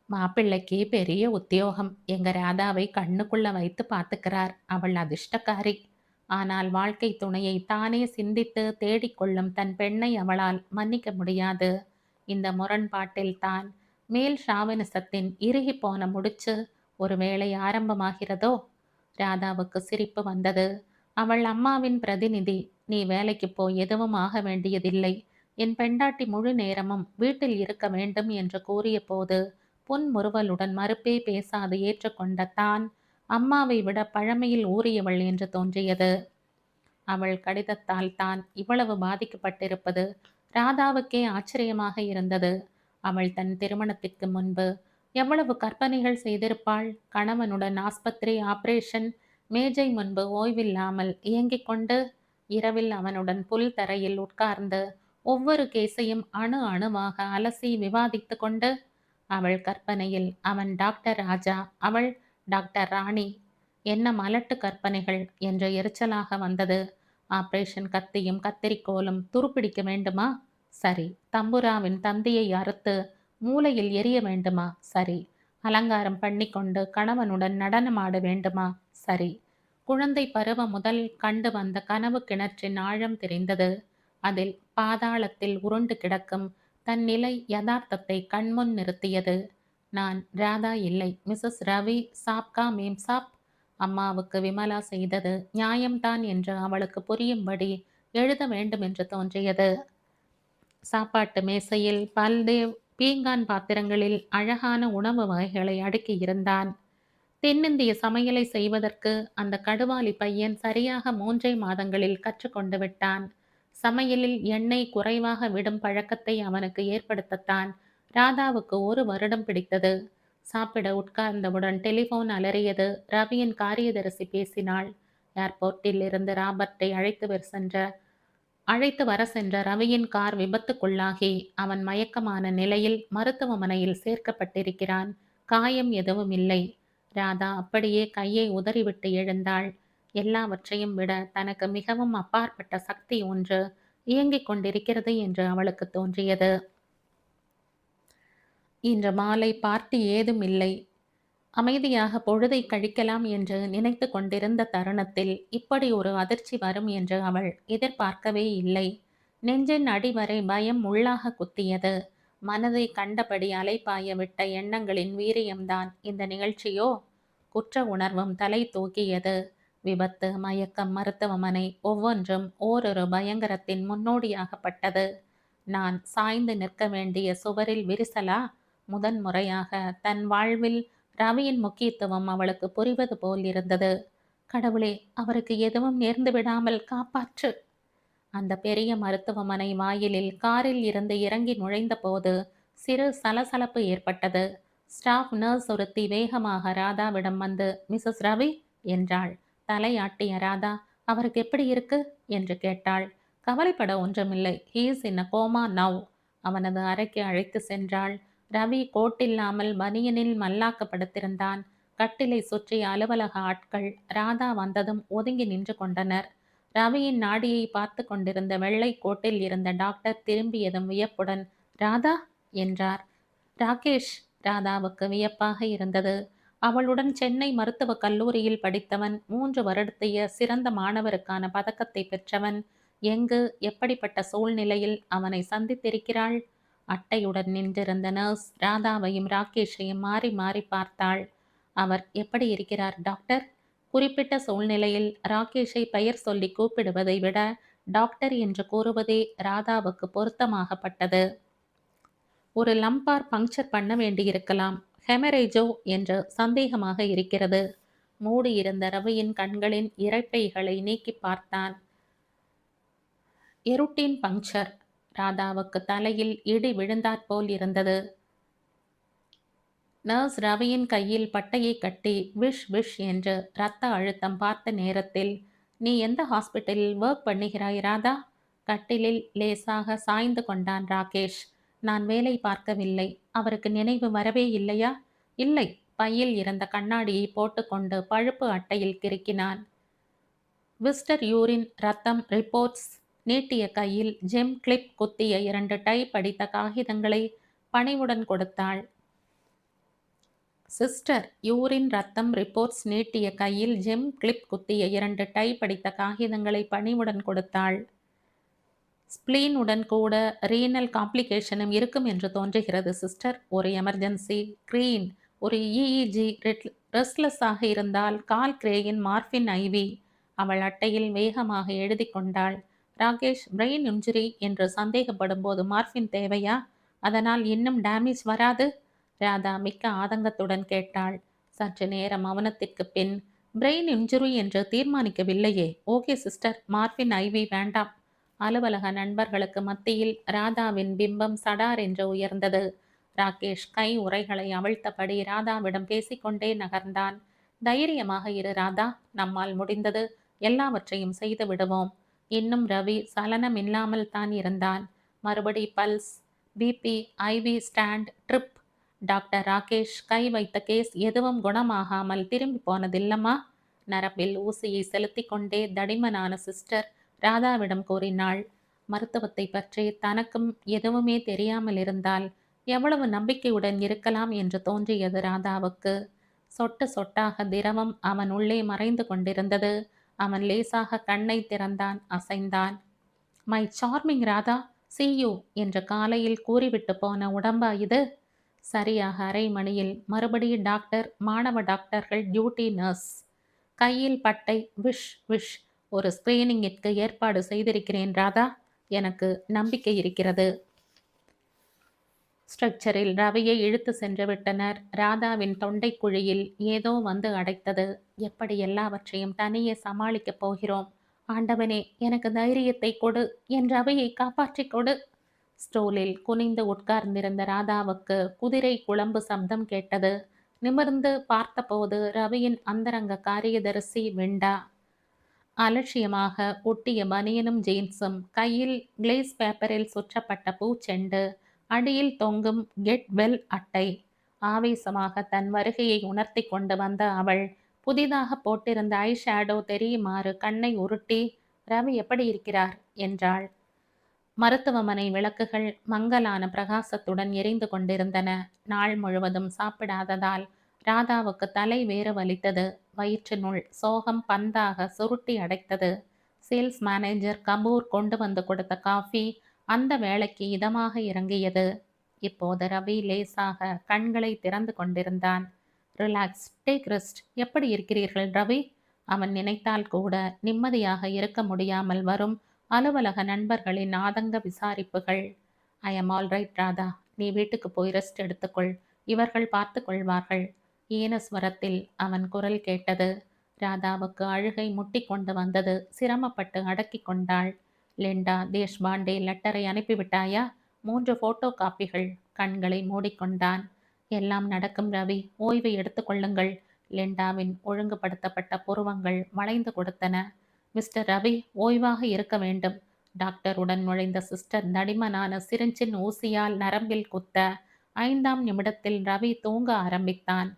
மாப்பிள்ளைக்கு பெரிய உத்தியோகம். எங்க ராதாவை கண்ணுக்குள்ள வைத்து பார்த்துக்கிறார். அவள் அதிர்ஷ்டக்காரி. ஆனால் வாழ்க்கை துணையை தானே சிந்தித்து தேடிக்கொள்ளும் தன் பெண்ணை அவளால் மன்னிக்க முடியாது. இந்த முரண்பாட்டில் தான் மேல் ஷாவனிசத்தின் இறுகி போன முடிச்சு ஒருவேளை ஆரம்பமாகிறதோ? ராதாவுக்கு சிரிப்பு வந்தது. அவள் அம்மாவின் பிரதிநிதி. நீ வேலைக்கு போய் எதுவும் ஆக வேண்டியதில்லை. என் பெண்டாட்டி முழு நேரமும் வீட்டில் இருக்க வேண்டும் என்று கூறிய போது புன்முறுவலுடன் மறுப்பே பேசாது ஏற்றுக்கொண்ட தான் அம்மாவை விட பழமையில் ஊறியவள் என்று தோன்றியது. அவள் கடிதத்தால் தான் இவ்வளவு பாதிக்கப்பட்டிருப்பது ராதாவுக்கே ஆச்சரியமாக இருந்தது. அவள் தன் திருமணத்திற்கு முன்பு எவ்வளவு கற்பனைகள் செய்திருப்பாள். கணவனுடன் ஆஸ்பத்திரி ஆபரேஷன் மேஜை முன்பு ஓய்வில்லாமல் இயங்கிக் கொண்டு இரவில் அவனுடன் புல் தரையில் உட்கார்ந்து ஒவ்வொரு கேஸையும் அணு அணுவாக அலசி விவாதித்து கொண்டு. அவள் கற்பனையில் அவன் டாக்டர் ராஜா, அவள் டாக்டர் ராணி. என்ன மலட்டு கற்பனைகள் என்று எரிச்சலாக வந்தது. ஆபரேஷன் கத்தியும் கத்திரிக்கோலும் துருப்பிடிக்க வேண்டுமா? சரி. தம்புராவின் தந்தியை அறுத்து மூலையில் எரிய வேண்டுமா? சரி. அலங்காரம் பண்ணிக்கொண்டு கணவனுடன் நடனமாட வேண்டுமா? சரி. குழந்தை பருவம் முதல் கண்டு வந்த கனவு கிணற்றின் ஆழம் தெரிந்தது. அதில் பாதாளத்தில் உருண்டு கிடக்கும் தன் நிலை யதார்த்தத்தை கண்முன் நிறுத்தியது. நான் ராதா இல்லை, மிஸ்ஸஸ் ரவி சாப்கா மேம் சாப். அம்மாவுக்கு விமலா செய்தது நியாயம்தான் என்று அவளுக்கு புரியும்படி எழுத வேண்டும் என்று தோன்றியது. சாப்பாட்டு மேசையில் பல்தேவ் பீங்கான் பாத்திரங்களில் அழகான உணவு வகைகளை அடுக்கி இருந்தான். தென்னிந்திய சமையலை செய்வதற்கு அந்த கடுவாலி பையன் சரியாக 3 மாதங்களில் கற்றுக்கொண்டு விட்டான். சமையலில் எண்ணெய் குறைவாக விடும் பழக்கத்தை அவனுக்கு ஏற்படுத்தத்தான் ராதாவுக்கு 1 வருடம் பிடித்தது. சாப்பிட உட்கார்ந்தவுடன் டெலிபோன் அலறியது. ரவியின் காரியதரிசி பேசினாள். ஏர்போர்ட்டில் இருந்து ராபர்ட்டை அழைத்து வர சென்ற ரவியின் கார் விபத்துக்குள்ளாகி அவன் மயக்கமான நிலையில் மருத்துவமனையில் சேர்க்கப்பட்டிருக்கிறான். காயம் எதுவும் இல்லை. ராதா அப்படியே கையை உதறிவிட்டு எழுந்தாள். எல்லாவற்றையும் விட தனக்கு மிகவும் அப்பாற்பட்ட சக்தி ஒன்று இயங்கிக் கொண்டிருக்கிறது என்று அவளுக்கு தோன்றியது. இன்று மாலை பார்ட்டி ஏதும் இல்லை. அமைதியாக பொழுதை கழிக்கலாம் என்று நினைத்து கொண்டிருந்த தருணத்தில் இப்படி ஒரு அதிர்ச்சி வரும் என்று அவள் எதிர்பார்க்கவே இல்லை. நெஞ்சின் அடிவரை பயம் முள்ளாக குத்தியது. மனதை கண்டபடி அலைபாய விட்ட எண்ணங்களின் வீரியம்தான் இந்த நிகழ்ச்சியோ? குற்ற உணர்வும் தலை தூக்கியது. விபத்து, மயக்கம், மருத்துவமனை ஒவ்வொன்றும் ஓரொரு பயங்கரத்தின் முன்னோடியாகப்பட்டது. நான் சாய்ந்து நிற்க வேண்டிய சுவரில் விரிசலா? முதன்முறையாக தன் வாழ்வில் ரவியின் முக்கியத்துவம் அவளுக்கு புரிவது போல் இருந்தது. கடவுளே, அவருக்கு எதுவும் நேர்ந்து விடாமல் காப்பாற்று. அந்த பெரிய மருத்துவமனை வாயிலில் காரில் இருந்து இறங்கி நுழைந்த போது சிறு சலசலப்பு ஏற்பட்டது. ஸ்டாஃப் நர்ஸ் ஒருத்தி வேகமாக ராதாவிடம் வந்து, மிஸ்ஸஸ் ரவி என்றாள். தலையாட்டிய ராதா, அவருக்கு எப்படி இருக்கு என்று கேட்டாள். கவலைப்பட ஒன்றுமில்லை, he's in a coma now. அவனது அறைக்கு அழைத்து சென்றாள். ரவி கோட்டில்லாமல் பனியனில் மல்லாக்க படுத்திருந்தான். கட்டிலை சுற்றி அலுவலக ஆட்கள் ராதா வந்ததும் ஒதுங்கி நின்று கொண்டனர். ரவியின் நாடியை பார்த்து கொண்டிருந்த வெள்ளை கோட்டில் இருந்த டாக்டர் திரும்பியதும் வியப்புடன், ராதா என்றார். ராகேஷ். ராதாவுக்கு வியப்பாக இருந்தது. அவளுடன் சென்னை மருத்துவக் கல்லூரியில் படித்தவன், 3 வருடத்தைய சிறந்த மாணவருக்கான பதக்கத்தை பெற்றவன். எங்கு, எப்படிப்பட்ட சூழ்நிலையில் அவனை சந்தித்திருக்கிறாள்? அட்டையுடன் நின்றிருந்த நர்ஸ் ராதாவையும் ராகேஷையும் மாறி மாறி பார்த்தாள். அவர் எப்படி இருக்கிறார் டாக்டர்? குறிப்பிட்ட சூழ்நிலையில் ராகேஷை பெயர் சொல்லி கூப்பிடுவதை விட டாக்டர் என்று கூறுவதே ராதாவுக்கு பொருத்தமாகப்பட்டது. ஒரு லம்பார் பங்க்சர் பண்ண வேண்டியிருக்கலாம். ஹெமரேஜோ என்று சந்தேகமாக இருக்கிறது. மூடியிருந்த ரவியின் கண்களின் இரைப்பைகளை நீக்கி பார்த்தான். எருட்டின் பங்க்சர். ராதாவுக்கு தலையில் இடி விழுந்தாற்போல் இருந்தது. நர்ஸ் ரவியின் கையில் பட்டையை கட்டி விஷ் விஷ் என்று இரத்த அழுத்தம் பார்த்த நேரத்தில், நீ எந்த ஹாஸ்பிட்டலில் ஒர்க் பண்ணுகிறாய் ராதா? கட்டிலில் லேசாக சாய்ந்து கொண்டான் ராகேஷ். நான் வேலை பார்க்கவில்லை. அவருக்கு நினைவு வரவே இல்லையா? இல்லை. பையில் இருந்த கண்ணாடியை போட்டுக்கொண்டு பழுப்பு அட்டையில் கிறுக்கினான். விஸ்டர் யூரின் ரத்தம் ரிப்போர்ட்ஸ். நீட்டிய கையில் ஜெம் கிளிப் குத்திய 2 டைப் அடித்த காகிதங்களை பணிவுடன் கொடுத்தாள். சிஸ்டர், யூரின் ரத்தம் ரிப்போர்ட்ஸ். நீட்டிய கையில் ஜெம் கிளிப் குத்திய 2 டைப் அடித்த காகிதங்களை பணிவுடன் கொடுத்தாள். ஸ்பிளீனுடன் கூட ரீனல் காம்ப்ளிகேஷனும் இருக்கும் என்று தோன்றுகிறது சிஸ்டர். ஒரு எமர்ஜென்சி கிரீன், ஒரு இஇஜி, ரெஸ்ட்லெஸ்ஸாக இருந்தால் கால் கிரேயின் மார்பின் ஐவி. அவள் அட்டையில் வேகமாக எழுதி கொண்டாள். ராகேஷ் பிரெயின் இன்ஜுரி என்று சந்தேகப்படும் போது மார்பின் தேவையா? அதனால் இன்னும் டேமேஜ் வராது? ராதா மிக்க ஆதங்கத்துடன் கேட்டாள். சற்று நேரம் மௌனத்திற்கு பின், பிரெயின் இன்ஜுரி என்று தீர்மானிக்கவில்லையே. ஓகே சிஸ்டர், மார்பின் ஐவி வேண்டாம். அலுவலக நண்பர்களுக்கு மத்தியில் ராதாவின் பிம்பம் சடார் என்று உயர்ந்தது. ராகேஷ் கை உறைகளை அவிழ்த்தபடி ராதாவிடம் பேசிக்கொண்டே நகர்ந்தான். தைரியமாக இரு ராதா, நம்மால் முடிந்தது எல்லாவற்றையும் செய்து விடுவோம். இன்னும் ரவி சலனம் இல்லாமல் தான் இருந்தான். மறுபடி pulse, BP, IV stand, drip. Doctor Rakesh கை வைத்த கேஸ் எதுவும் குணமாகாமல் திரும்பி போனதில்லம்மா. நரம்பில் ஊசியை செலுத்தி கொண்டே தடிமனான சிஸ்டர் ராதாவிடம் கூறினாள். மருத்துவத்தை பற்றி தனக்கும் எதுவுமே தெரியாமல் இருந்தால் எவ்வளவு நம்பிக்கையுடன் இருக்கலாம் என்று தோன்றியது ராதாவுக்கு. சொட்டு சொட்டாக திரவம் அவன் உள்ளே மறைந்து கொண்டிருந்தது. அவன் லேசாக கண்ணை திறந்தான், அசைந்தான். My charming Radha, see you என்ற காலையில் கூறிவிட்டு போன உடம்பா இது? சரியாக அரை மணியில் மறுபடியும் டாக்டர், மாணவ டாக்டர்கள், டியூட்டி நர்ஸ். கையில் பட்டை, விஷ் விஷ். ஒரு ஸ்கிரீனிங்கிற்கு ஏற்பாடு செய்திருக்கிறேன் ராதா. எனக்கு நம்பிக்கை இருக்கிறது. ஸ்ட்ரக்சரில் ரவியை இழுத்து சென்று விட்டனர். ராதாவின் தொண்டை குழியில் ஏதோ வந்து அடைத்தது. எப்படி எல்லாவற்றையும் தனியே சமாளிக்கப் போகிறோம்? ஆண்டவனே, எனக்கு தைரியத்தை கொடு, என் ரவியை காப்பாற்றிக் கொடு. ஸ்டூலில் குனிந்து உட்கார்ந்திருந்த ராதாவுக்கு குதிரை குழம்பு சப்தம் கேட்டது. நிமிர்ந்து பார்த்தபோது ரவியின் அந்தரங்க காரியதரிசி வெண்டா. அலட்சியமாக ஒட்டிய பனியனும் ஜீன்ஸும், கையில் கிளேஸ் பேப்பரில் சுற்றப்பட்ட பூச்செண்டு, அடியில் தொங்கும் கெட் வெல் அட்டை. ஆவேசமாக தன் வருகையை உணர்த்தி கொண்டு வந்த அவள் புதிதாக போட்டிருந்த ஐ ஷேடோ தெரியுமாறு கண்ணை உருட்டி, ரவி எப்படி இருக்கிறார் என்றாள். மருத்துவமனை விளக்குகள் மங்கலான பிரகாசத்துடன் எரிந்து கொண்டிருந்தன. நாள் முழுவதும் சாப்பிடாததால் ராதாவுக்கு தலை வேறு வலித்தது. வயிற்றினுள் சோகம் பந்தாக சுருட்டி அடைத்தது. சேல்ஸ் மேனேஜர் கபூர் கொண்டு வந்து கொடுத்த காஃபி அந்த வேளைக்கு இதமாக இறங்கியது. இப்போது ரவி லேசாக கண்களை திறந்து கொண்டிருந்தான். Relax, take rest. எப்படி இருக்கிறீர்கள் ரவி? அவன் நினைத்தால் கூட நிம்மதியாக இருக்க முடியாமல் வரும் அலுவலக நண்பர்களின் ஆதங்க விசாரிப்புகள். I am all right Radha, நீ வீட்டுக்கு போய் ரெஸ்ட் எடுத்துக்கொள், இவர்கள் பார்த்து கொள்வார்கள். ஈனஸ்வரத்தில் அவன் குரல் கேட்டது. ராதாவுக்கு அழுகை முட்டி கொண்டு வந்தது. சிரமப்பட்டு அடக்கி கொண்டாள். லிண்டா தேஷ்பாண்டே லெட்டரை அனுப்பிவிட்டாயா? 3 போட்டோ காப்பிகள். கண்களை மூடிக்கொண்டான். எல்லாம் நடக்கும் ரவி, ஓய்வு எடுத்துக்கொள்ளுங்கள். லிண்டாவின் ஒழுங்குபடுத்தப்பட்ட புருவங்கள் வளைந்து கொடுத்தன. மிஸ்டர் ரவி ஓய்வாக இருக்க வேண்டும். டாக்டருடன் நுழைந்த சிஸ்டர் தடிமனான சிரிஞ்சின் ஊசியால் நரம்பில் குத்த 5ஆம் நிமிடத்தில் ரவி தூங்க ஆரம்பித்தான்.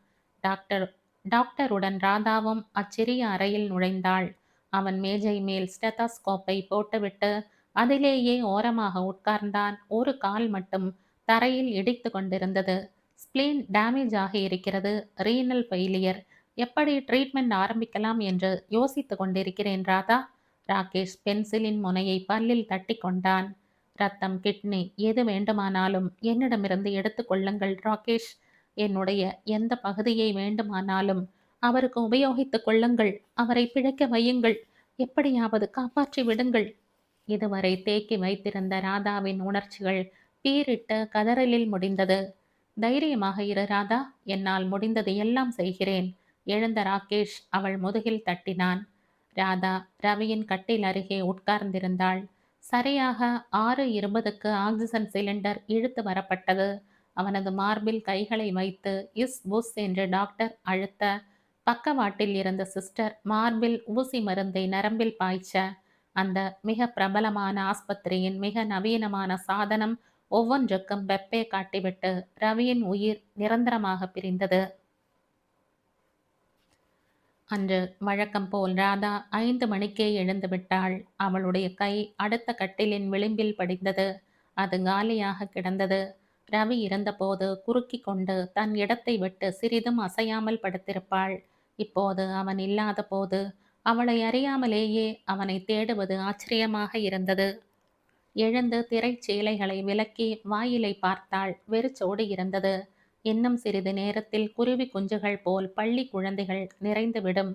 டாக்டருடன் ராதாவும் அச்சிறிய அறையில் நுழைந்தாள். அவன் மேஜை மேல் ஸ்டெத்தாஸ்கோப்பை போட்டுவிட்டு அதிலேயே ஓரமாக உட்கார்ந்தான். ஒரு கால் மட்டும் தரையில் இடித்து கொண்டிருந்தது. ஸ்பிளீன் டேமேஜ் ஆகி இருக்கிறது. Renal failure. எப்படி ட்ரீட்மெண்ட் ஆரம்பிக்கலாம் என்று யோசித்து கொண்டிருக்கிறேன் ராதா. ராகேஷ் பென்சிலின் முனையை பல்லில் தட்டி கொண்டான். ரத்தம், கிட்னி எது வேண்டுமானாலும் என்னிடமிருந்து எடுத்துக்கொள்ளுங்கள் ராகேஷ். என்னுடைய எந்த பகுதியை வேண்டுமானாலும் அவருக்கு உபயோகித்துக் கொள்ளுங்கள். அவரை பிழைக்க வையுங்கள். எப்படியாவது காப்பாற்றி விடுங்கள். இதுவரை தேக்கி வைத்திருந்த ராதாவின் உணர்ச்சிகள் பீரிட்ட கதறலில் முடிந்தது. தைரியமாக இரு ராதா, என்னால் முடிந்தது எல்லாம் செய்கிறேன். எழுந்த ராகேஷ் அவள் முதுகில் தட்டினான். ராதா ரவியின் கட்டில் அருகே உட்கார்ந்திருந்தாள். சரியாக 6:20க்கு ஆக்சிஜன் சிலிண்டர் இழுத்து வரப்பட்டது. அவனது மார்பில் கைகளை வைத்து இஸ் புஸ் என்று டாக்டர் அழுத்த, பக்கவாட்டில் இருந்த சிஸ்டர் மார்பில் ஊசி மருந்தை நரம்பில் பாய்ச்ச, அந்த மிக பிரபலமான ஆஸ்பத்திரியின் மிக நவீனமான சாதனம் ஒவ்வொன்றுக்கும் வெப்பே காட்டிவிட்டு ரவியின் உயிர் நிரந்தரமாக பிரிந்தது. அன்று வழக்கம் போல் ராதா 5 மணிக்கே எழுந்து விட்டாள். அவளுடைய கை அடுத்த கட்டிலின் விளிம்பில் படிந்தது. அது காலியாக கிடந்தது. ரவி இருந்தபோது குறுக்கி கொண்டு தன் இடத்தை விட்டு சிறிதும் அசையாமல் படுத்திருப்பாள். இப்போது அவன் இல்லாத போது அவளை அறியாமலேயே அவனை தேடுவது ஆச்சரியமாக இருந்தது. எழுந்து திரைச்சீலைகளை விலக்கி வாயிலை பார்த்தாள். வெறிச்சோடு இருந்தது. இன்னும் சிறிது நேரத்தில் குருவி குஞ்சுகள் போல் பள்ளி குழந்தைகள் நிறைந்துவிடும்.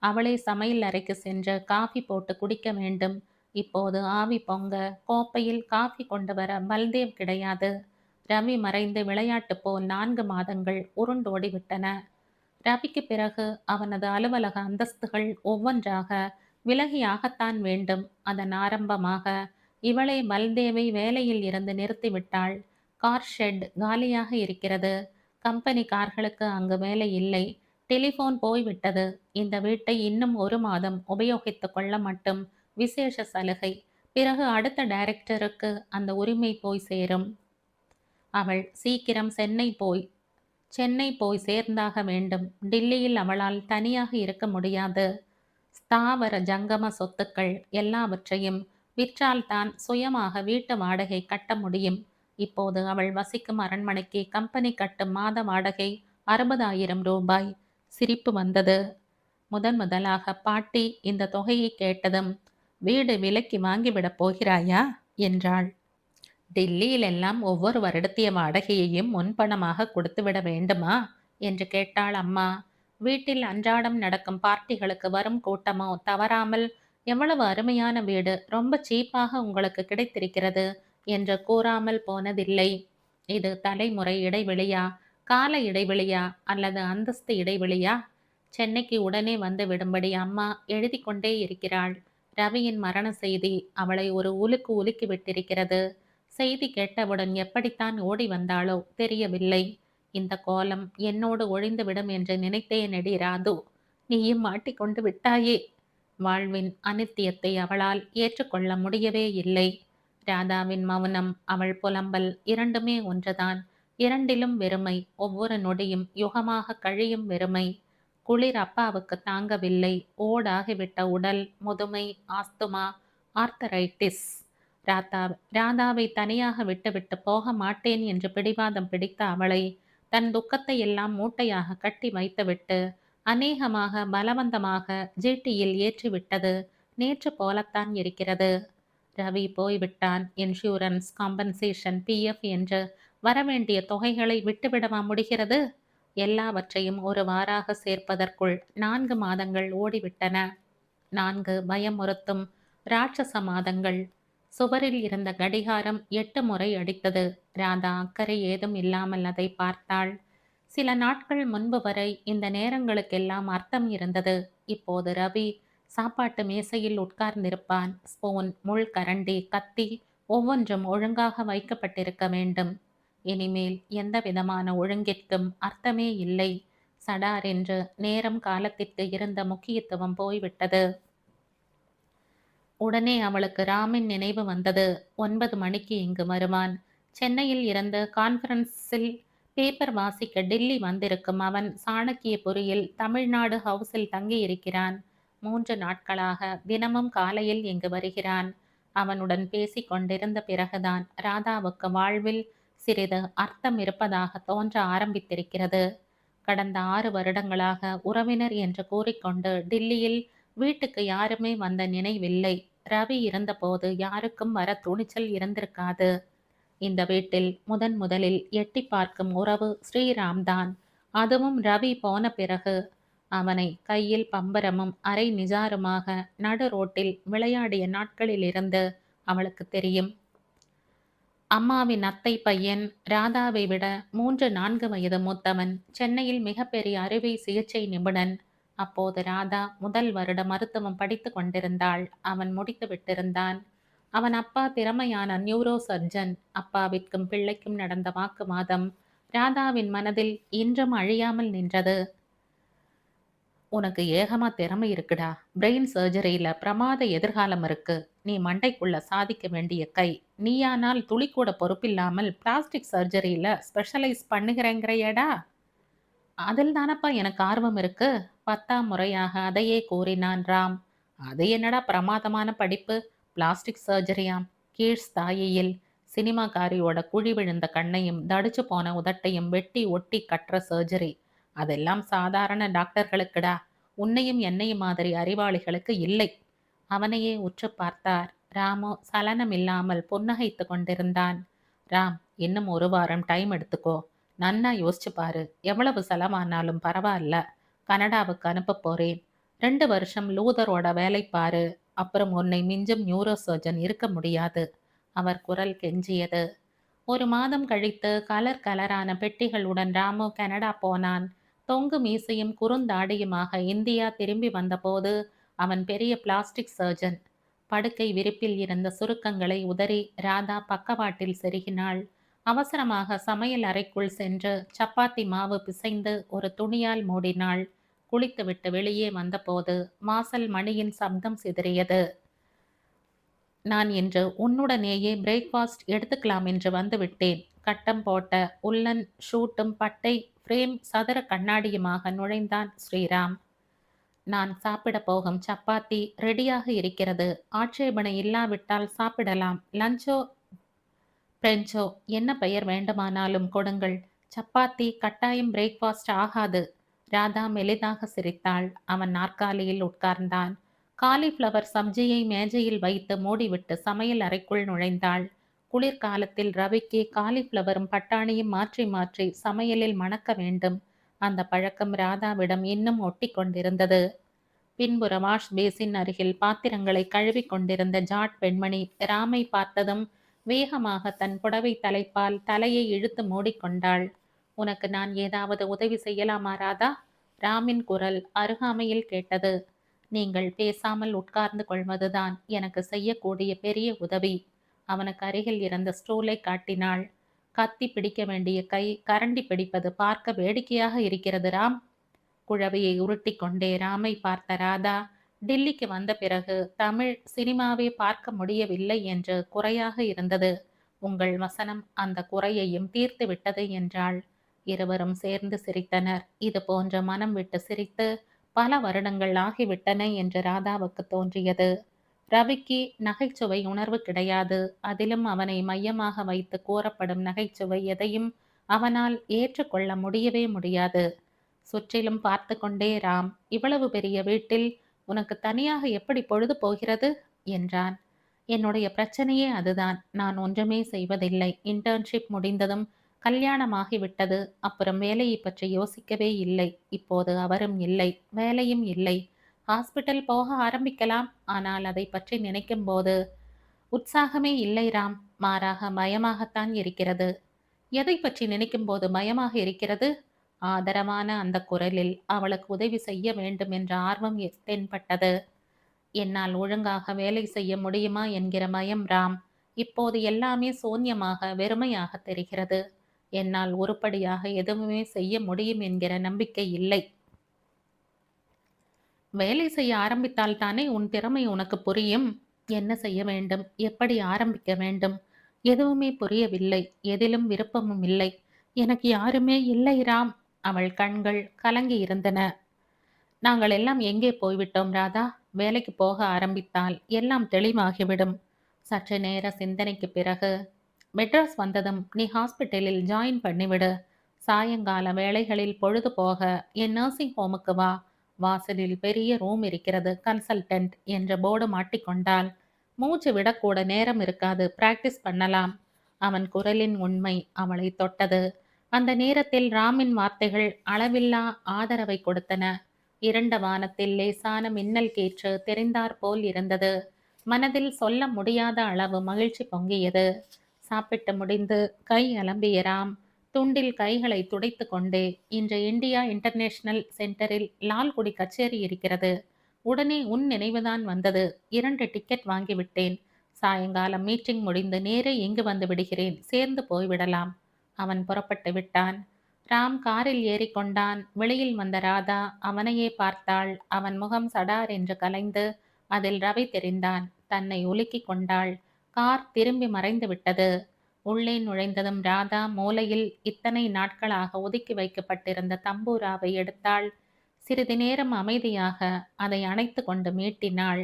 அவளே சமையல் அறைக்கு சென்று காஃபி போட்டு குடிக்க வேண்டும். இப்போது ஆவி பொங்க கோப்பையில் காஃபி கொண்டு வர பல்தேவ் கிடையாது. ரவி மறைந்து விளையாட்டு போல் 4 மாதங்கள் உருண்டோடிவிட்டன. ரவிக்கு பிறகு அவனது அலுவலக அந்தஸ்துகள் ஒவ்வொன்றாக விலகியாகத்தான் வேண்டும். அதன் ஆரம்பமாக இவளே பல்தேவை வேலையில் இருந்து நிறுத்திவிட்டாள். கார் ஷெட் காலியாக இருக்கிறது. கம்பெனி கார்களுக்கு அங்கு வேலை இல்லை. டெலிஃபோன் போய்விட்டது. இந்த வீட்டை இன்னும் 1 மாதம் உபயோகித்துக் கொள்ள மட்டும் விசேஷ சலுகை. பிறகு அடுத்த டைரக்டருக்கு அந்த உரிமை போய் சேரும். அவள் சீக்கிரம் சென்னை போய் சேர்ந்தாக வேண்டும். டில்லியில் அவளால் தனியாக இருக்க முடியாது. ஸ்தாவர ஜங்கம சொத்துக்கள் எல்லாவற்றையும் விற்றால்தான் சுயமாக வீட்டு வாடகை கட்ட முடியும். இப்போது அவள் வசிக்கும் அரண்மனைக்கு கம்பெனி கட்டும் மாத வாடகை 60,000 ரூபாய். சிரிப்பு வந்தது. முதலாக பாட்டி இந்த தொகையை கேட்டதும் வீடு விலைக்கு வாங்கிவிடப் போகிறாயா என்றாள். டில்லியில் எல்லாம் ஒவ்வொரு வருடத்திய வாடகையையும் முன்பணமாக கொடுத்துவிட வேண்டுமா என்று கேட்டாள் அம்மா. வீட்டில் அன்றாடம் நடக்கும் பார்ட்டிகளுக்கு வரும் கூட்டமோ தவறாமல் எவ்வளவு அருமையான வீடு, ரொம்ப சீப்பாக உங்களுக்கு கிடைத்திருக்கிறது என்று கூறாமல் போனதில்லை. இது தலைமுறை இடைவெளியா, கால இடைவெளியா அல்லது அந்தஸ்து இடைவெளியா? சென்னைக்கு உடனே வந்து விடும்படி அம்மா எழுதி கொண்டே இருக்கிறாள். ரவியின் மரண செய்தி அவளை ஒரு உலுக்கு உலுக்கி விட்டிருக்கிறது. செய்தி கேட்டவுடன் எப்படித்தான் ஓடி வந்தாளோ தெரியவில்லை. இந்த கோலம் என்னோடு ஒழிந்துவிடும் என்று நினைத்தேனடி ராது, நீயும் மாட்டிக்கொண்டு விட்டாயே. வாழ்வின் அனித்தியத்தை அவளால் ஏற்றுக்கொள்ள முடியவே இல்லை. ராதாவின் மௌனம், அவள் புலம்பல் இரண்டுமே ஒன்றுதான். இரண்டிலும் வெறுமை, ஒவ்வொரு நொடியும் யுகமாக கழியும் வெறுமை. குளிர் அப்பாவுக்கு தாங்கவில்லை. ஓடாகிவிட்ட உடல், முதுமை, ஆஸ்துமா, ஆர்த்தரைட்டிஸ். ராதாவை தனியாக விட்டுவிட்டு போக மாட்டேன் என்று பிடிவாதம் பிடித்த அவளை தன் துக்கத்தை எல்லாம் மூட்டையாக கட்டி வைத்துவிட்டு அநேகமாக பலவந்தமாக ஜிடியில் ஏற்றிவிட்டது நேற்று போலத்தான் இருக்கிறது. ரவி போய்விட்டான். இன்சூரன்ஸ், காம்பன்சேஷன், பிஎஃப் என்று வரவேண்டிய தொகைகளை விட்டுவிடவா முடிகிறது? எல்லாவற்றையும் ஒரு வாராக சேர்ப்பதற்குள் 4 மாதங்கள் ஓடிவிட்டன. 4 பயமுறுத்தும் ராட்சச மாதங்கள். சுவரில் இருந்த கடிகாரம் 8 முறை அடித்தது. ராதா அக்கறை ஏதும் இல்லாமல் அதை பார்த்தாள். சில நாட்கள் முன்பு வரை இந்த நேரங்களுக்கெல்லாம் அர்த்தம் இருந்தது. இப்போது ரவி சாப்பாட்டு மேசையில் உட்கார்ந்திருப்பான். ஸ்பூன், முள் கரண்டி, கத்தி ஒவ்வொன்றும் ஒழுங்காக வைக்கப்பட்டிருக்க வேண்டும். இனிமேல் எந்த விதமான ஒழுங்கிற்கும் அர்த்தமே இல்லை. சடார் என்று நேரம் காலத்திற்கு இருந்த முக்கியத்துவம் போய்விட்டது. உடனே அவளுக்கு ராமின் நினைவு வந்தது. 9 மணிக்கு இங்கு வருவான். சென்னையில் இருந்து கான்ஃபரன்ஸில் பேப்பர் வாசிக்க டில்லி வந்திருக்கும் அவன் சாணக்கியபுரியில் தமிழ்நாடு ஹவுஸில் தங்கியிருக்கிறான். 3 நாட்களாக தினமும் காலையில் இங்கு வருகிறான். அவனுடன் பேசி கொண்டிருந்த பிறகுதான் ராதாவுக்கு வாழ்வில் சிறிது அர்த்தம் இருப்பதாக தோன்ற ஆரம்பித்திருக்கிறது. கடந்த 6 வருடங்களாக உறவினர் என்று கூறிக்கொண்டு டில்லியில் வீட்டுக்கு யாருமே வந்த நினைவில்லை. ரவி இருந்தபோது யாருக்கும் வர துணிச்சல் இருந்திருக்காது. இந்த வீட்டில் முதலில் எட்டி பார்க்கும் உறவு ஸ்ரீராம்தான். அதுவும் ரவி போன பிறகு. அவனை கையில் பம்பரமும் அரை நிஜாருமாக நடு ரோட்டில் விளையாடிய நாட்களிலிருந்து அவளுக்கு தெரியும். அம்மாவின் அத்தை பையன் ராதாவை விட 3-4 வயது மூத்தவன். சென்னையில் மிகப்பெரிய அறுவை சிகிச்சை நிபுணன். அப்போது ராதா முதல் வருட மருத்துவம் படித்து கொண்டிருந்தாள். அவன் முடித்து விட்டிருந்தான். அவன் அப்பா திறமையான நியூரோ சர்ஜன். அப்பாவிற்கும் பிள்ளைக்கும் நடந்த வாக்குவாதம் ராதாவின் மனதில் இன்றும் அழியாமல் நின்றது. உனக்கு ஏகமா திறமை இருக்குடா. பிரெயின் சர்ஜரியில பிரமாத எதிர்காலம் இருக்கு. நீ மண்டைக்குள்ள சாதிக்க வேண்டிய கை. நீயானால் துளி கூட பொறுப்பில்லாமல் பிளாஸ்டிக் சர்ஜரியில ஸ்பெஷலைஸ் பண்ணுகிறேங்கிறையடா. அதில் தானப்பா எனக்கு ஆர்வம் இருக்கு. 10ஆம் முறையாக அதையே கூறினான் ராம். அது என்னடா பிரமாதமான படிப்பு? பிளாஸ்டிக் சர்ஜரியாம். கீழ்ஸ்தாயியில் சினிமாக்காரியோட குழி விழுந்த கண்ணையும் தடிச்சு போன உதட்டையும் வெட்டி ஒட்டி கட்டுற சர்ஜரி. அதெல்லாம் சாதாரண டாக்டர்களுக்குடா. உன்னையும் என்னையும் மாதிரி அறிவாளிகளுக்கு இல்லை. அவனையே உற்று பார்த்தார். ராமோ சலனமில்லாமல் புன்னகைத்து கொண்டிருந்தான். ராம், இன்னும் 1 வாரம் டைம் எடுத்துக்கோ. நன்னா யோசிச்சு பாரு. எவ்வளவு செலவானாலும் பரவாயில்ல. கனடாவுக்கு அனுப்ப போறேன். 2 வருஷம் லூதரோட வேலை பாரு. அப்புறம் உன்னை மிஞ்சும் நியூரோ சர்ஜன் இருக்க முடியாது. அவர் குரல் கெஞ்சியது. 1 மாதம் கழித்து கலர் கலரான பெட்டிகளுடன் ராமு கனடா போனான். தொங்கு மீசையும் குறுந்தாடியுமாக இந்தியா திரும்பி வந்தபோது அவன் பெரிய பிளாஸ்டிக் சர்ஜன். படுக்கை விரிப்பில் இருந்த சுருக்கங்களை உதறி ராதா பக்கவாட்டில் செருகினாள். அவசரமாக சமையல் அறைக்குள் சென்று சப்பாத்தி மாவு பிசைந்து ஒரு துணியால் மூடினாள். குளித்துவிட்டு வெளியே வந்தபோது வாசல் மணியின் சப்தம் சிதறியது. நான் இன்று உன்னுடனேயே பிரேக்ஃபாஸ்ட் எடுத்துக்கலாம் என்று வந்துவிட்டேன். கட்டம் போட்ட உள்ளன் ஷூட்டும் பட்டை ஃப்ரேம் சதுர கண்ணாடியுமாக நுழைந்தான் ஸ்ரீராம். நான் சாப்பிட போகும் சப்பாத்தி ரெடியாக இருக்கிறது. ஆட்சேபனை இல்லாவிட்டால் சாப்பிடலாம். லஞ்சோ பிரெஞ்சோ என்ன பெயர் வேண்டுமானாலும் கொடுங்கள். சப்பாத்தி கட்டாயம் பிரேக்ஃபாஸ்ட் ஆகாது. ராதா மெலிதாக சிரித்தாள். அவன் நாற்காலியில் உட்கார்ந்தான். காலிஃப்ளவர் சப்ஜியை மேஜையில் வைத்து மூடிவிட்டு சமையல் அறைக்குள் நுழைந்தாள். குளிர்காலத்தில் ரவிக்கு காலிஃப்ளவரும் பட்டாணியும் மாற்றி மாற்றி சமையலில் மணக்க வேண்டும். அந்த பழக்கம் ராதாவிடம் இன்னும் ஒட்டி கொண்டிருந்தது. பின்புற வாஷ் பேசின் அருகில் பாத்திரங்களை கழுவிக் கொண்டிருந்த ஜாட் பெண்மணி ராமை பார்த்ததும் வேகமாக தன் புடவை தலைப்பால் தலையை இழுத்து மூடிக்கொண்டாள். உனக்கு நான் ஏதாவது உதவி செய்யலாமா ராதா? ராமின் குரல் அருகாமையில் கேட்டது. நீங்கள் பேசாமல் உட்கார்ந்து கொள்வதுதான் எனக்கு செய்யக்கூடிய பெரிய உதவி. அவனுக்கு அருகில் இருந்த ஸ்டூலை காட்டினாள். கத்தி பிடிக்க வேண்டிய கை கரண்டி பிடிப்பது பார்க்க வேடிக்கையாக இருக்கிறது ராம். குழவையை உருட்டி கொண்டே ராமை பார்த்த ராதா, டில்லிக்கு வந்த பிறகு தமிழ் சினிமாவே பார்க்க முடியவில்லை என்று குறையாக இருந்தது. உங்கள் வசனம் அந்த குறையையும் தீர்த்து விட்டது என்றாள். இருவரும் சேர்ந்து சிரித்தனர். இது போன்ற மனம் விட்டு சிரித்து பல வருடங்கள் ஆகிவிட்டன என்று ராதாவுக்கு தோன்றியது. ரவிக்கு நகைச்சுவை உணர்வு கிடையாது. அதிலும் அவனை மையமாக வைத்து கூறப்படும் நகைச்சுவை எதையும் அவனால் ஏற்றுக்கொள்ள முடியவே முடியாது. சுற்றிலும் பார்த்து கொண்டே ராம், இவ்வளவு பெரிய வீட்டில் உனக்கு தனியாக எப்படி பொழுது போகிறது என்றான். என்னுடைய பிரச்சனையே அதுதான். நான் ஒன்றுமே செய்வதில்லை. இன்டர்ன்ஷிப் முடிந்ததும் கல்யாணமாகிவிட்டது. அப்புறம் வேலையை பற்றி யோசிக்கவே இல்லை. இப்போது அவரும் இல்லை, வேலையும் இல்லை. ஹாஸ்பிட்டல் போக ஆரம்பிக்கலாம். ஆனால் அதை பற்றி நினைக்கும் போது உற்சாகமே இல்லை ராம். மாறாக பயமாகத்தான் இருக்கிறது. எதை பற்றி நினைக்கும் போது பயமாக இருக்கிறது? ஆதரவான அந்த குரலில் அவளுக்கு உதவி செய்ய வேண்டும் என்ற ஆர்வம் தென்பட்டது. என்னால் ஒழுங்காக வேலை செய்ய முடியுமா என்கிற பயம் ராம். இப்போது எல்லாமே சூன்யமாக வெறுமையாக தெரிகிறது. என்னால் உருப்படியாக எதுவுமே செய்ய முடியும் என்கிற நம்பிக்கை இல்லை. வேலை செய்ய ஆரம்பித்தால் தானே உன் திறமை உனக்கு புரியும். என்ன செய்ய வேண்டும், எப்படி ஆரம்பிக்க வேண்டும், எதுவுமே புரியவில்லை. எதிலும் விருப்பமும் இல்லை. எனக்கு யாருமே இல்லை ராம். அவள் கண்கள் கலங்கி இருந்தன. நாங்கள் எல்லாம் எங்கே போய்விட்டோம் ராதா? வேலைக்கு போக ஆரம்பித்தால் எல்லாம் தெளிவாகிவிடும். சற்று நேர சிந்தனைக்கு பிறகு, மெட்ராஸ் வந்ததும் நீ ஹாஸ்பிட்டலில் ஜாயின் பண்ணிவிடு. சாயங்கால வேளைகளில் பொழுது போக என் நர்சிங் ஹோமுக்கு வா. வாசலில் பெரிய ரூம் இருக்கிறது, கன்சல்டன்ட் என்ற போர்டு மாட்டிக்கொண்டால் மூச்சு விடக்கூட நேரம் இருக்காது. பிராக்டிஸ் பண்ணலாம். அவன் குரலின் உண்மை அவளை தொட்டது. அந்த நேரத்தில் ராமின் வார்த்தைகள் அளவில்லா ஆதரவை கொடுத்தன. இருண்ட வானத்தில் லேசான மின்னல் கேற்று தெரிந்தாற்போல் இருந்தது. மனதில் சொல்ல முடியாத அளவு மகிழ்ச்சி பொங்கியது. சாப்பிட்டு முடிந்து கை அலம்பிய ராம் துண்டில் கைகளை துடைத்து கொண்டே, இன்று இந்தியா இன்டர்நேஷனல் சென்டரில் லால்குடி கச்சேரி இருக்கிறது. உடனே உன் நினைவுதான் வந்தது. 2 டிக்கெட் வாங்கிவிட்டேன். சாயங்காலம் மீட்டிங் முடிந்து நேரே இங்கு வந்து விடுகிறேன். சேர்ந்து போய்விடலாம். அவன் புறப்பட்டு விட்டான். ராம் காரில் ஏறிக்கொண்டான். வெளியில் வந்த ராதா அவனையே பார்த்தாள். அவன் முகம் சடார் என்று கலைந்து அதில் ரவி தெரிந்தான். தன்னை உலுக்கி கொண்டாள். கார் திரும்பி மறைந்து விட்டது. உள்ளே நுழைந்ததும் ராதா மூலையில் இத்தனை நாட்களாக ஒதுக்கி வைக்கப்பட்டிருந்த தம்பூராவை எடுத்தாள். சிறிது நேரம் அமைதியாக அதை அணைத்து கொண்டு மீட்டினாள்.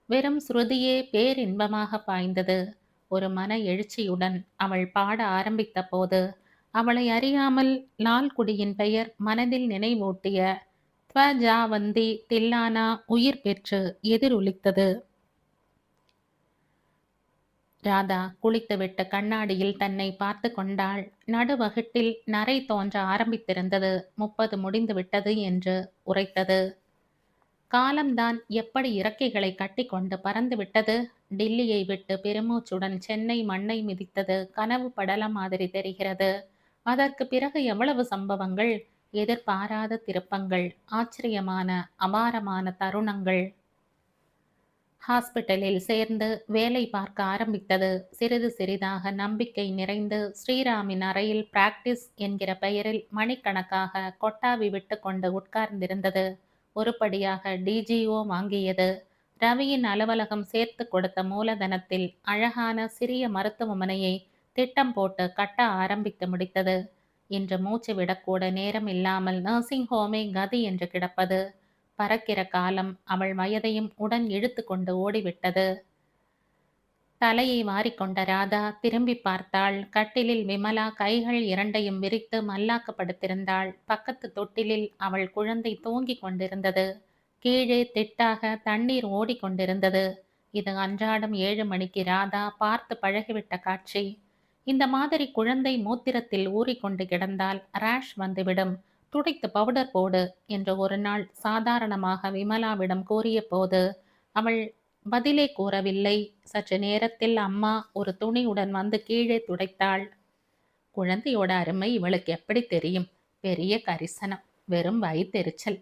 வெறும் ஸ்ருதியே பேரின்பமாக பாய்ந்தது. ஒரு மன எழுச்சியுடன் அவள் பாட ஆரம்பித்த போது அவளை அறியாமல் லால்குடியின் பெயர் மனதில் நினைவூட்டிய துவஜாவந்தி தில்லானா உயிர் பெற்று எதிரொலித்தது. ராதா குளித்துவிட்டு கண்ணாடியில் தன்னை பார்த்து கொண்டாள். நடுவகுட்டில் நரை தோன்ற ஆரம்பித்திருந்தது. 30 முடிந்து விட்டது என்று உரைத்தது. காலம்தான் எப்படி இறக்கைகளை கட்டி கொண்டு பறந்து விட்டது. டில்லியை விட்டு பெருமூச்சுடன் சென்னை மண்ணை மிதித்தது கனவு படலம் மாதிரி தெரிகிறது. அதற்கு பிறகு எவ்வளவு சம்பவங்கள், எதிர்பாராத திருப்பங்கள், ஆச்சரியமான அபாரமான தருணங்கள். ஹாஸ்பிட்டலில் சேர்ந்து வேலை பார்க்க ஆரம்பித்தது. சிறிது சிறிதாக நம்பிக்கை நிறைந்து ஸ்ரீராமின் அறையில் பிராக்டிஸ் என்கிற பெயரில் மணிக்கணக்காக கொட்டாவி விட்டு கொண்டு உட்கார்ந்திருந்தது. ஒருபடியாக டிஜிஓ வாங்கியது. ரவியின் அலுவலகம் சேர்த்து கொடுத்த மூலதனத்தில் அழகான சிறிய மருத்துவமனையை திட்டம் போட்டு கட்ட ஆரம்பித்து முடித்தது. இன்று மூச்சு விடக்கூட நேரம் இல்லாமல் நர்சிங் ஹோமே கதி என்று கிடப்பது. பறக்கிற காலம் அவள் வயதையும் உடன் இழுத்து கொண்டு ஓடிவிட்டது. தலையை வாரிக்கொண்ட ராதா திரும்பி பார்த்தாள். கட்டிலில் விமலா கைகள் இரண்டையும் விரித்து மல்லாக்கப்படுத்திருந்தாள். பக்கத்து தொட்டிலில் அவள் குழந்தை தூங்கிக் கொண்டிருந்தது. கீழே திட்டாக தண்ணீர் ஓடிக்கொண்டிருந்தது. இது அன்றாடம் 7 மணிக்கு ராதா பார்த்து பழகிவிட்ட காட்சி. இந்த மாதிரி குழந்தை மூத்திரத்தில் ஊறிக்கொண்டு கிடந்தால் ரேஷ் வந்துவிடும். துடைத்து பவுடர் போடு என்று ஒரு நாள் சாதாரணமாக விமலாவிடம் கூறிய போது அவள் பதிலே கூறவில்லை. சற்று நேரத்தில் அம்மா ஒரு துணியுடன் வந்து கீழே துடைத்தாள். குழந்தையோட அருமை இவளுக்கு எப்படி தெரியும்? பெரிய கரிசனம், வெறும் வயித்தெரிச்சல்.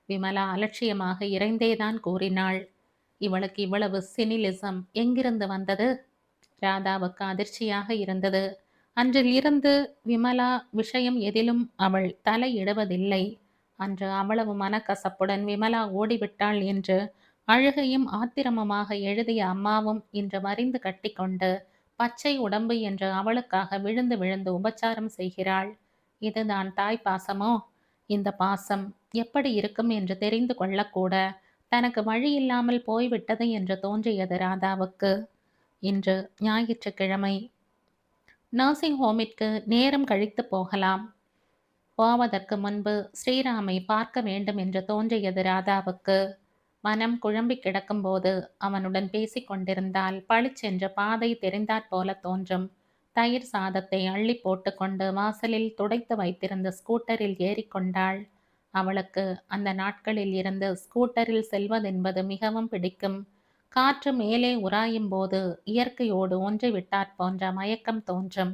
விமலா அலட்சியமாக இறைந்தேதான் கூறினாள். இவளுக்கு இவ்வளவு சினிலிசம் எங்கிருந்து வந்தது? ராதாவுக்கு அதிர்ச்சியாக இருந்தது. அன்றில் இருந்து விமலா விஷயம் எதிலும் அவள் தலையிடுவதில்லை. அன்று அவ்வளவு மனக்கசப்புடன் விமலா ஓடிவிட்டாள் என்று அழுகையும் ஆத்திரமுமாக எழுதிய அம்மாவும் இன்று மறிந்து கட்டிக்கொண்டு பச்சை உடம்பு என்று அவளுக்காக விழுந்து விழுந்து உபச்சாரம் செய்கிறாள். இதுதான் தாய் பாசமோ? இந்த பாசம் எப்படி இருக்கும் என்று தெரிந்து கொள்ளக்கூட தனக்கு வழி இல்லாமல் போய்விட்டது என்று தோன்றியது ராதாவுக்கு. இன்று ஞாயிற்றுக்கிழமை. நர்சிங் ஹோமிற்கு நேரம் கழித்து போகலாம். போவதற்கு முன்பு ஸ்ரீராமை பார்க்க வேண்டும் என்று தோன்றியது ராதாவுக்கு. மனம் குழம்பி கிடக்கும்போது அவனுடன் பேசிக் கொண்டிருந்தால் பளிச்சென்று பாதை தெரிந்தாற்போல தோன்றும். தயிர் சாதத்தை அள்ளி போட்டுக்கொண்டு வாசலில் துடைத்து வைத்திருந்த ஸ்கூட்டரில் ஏறிக்கொண்டாள். அவளுக்கு அந்த நாட்களில் இருந்து ஸ்கூட்டரில் செல்வதென்பது மிகவும் பிடிக்கும். காற்று மேலே உராயும் போது இயற்கையோடு ஒன்றிவிட்டாற் போன்ற மயக்கம் தோன்றும்.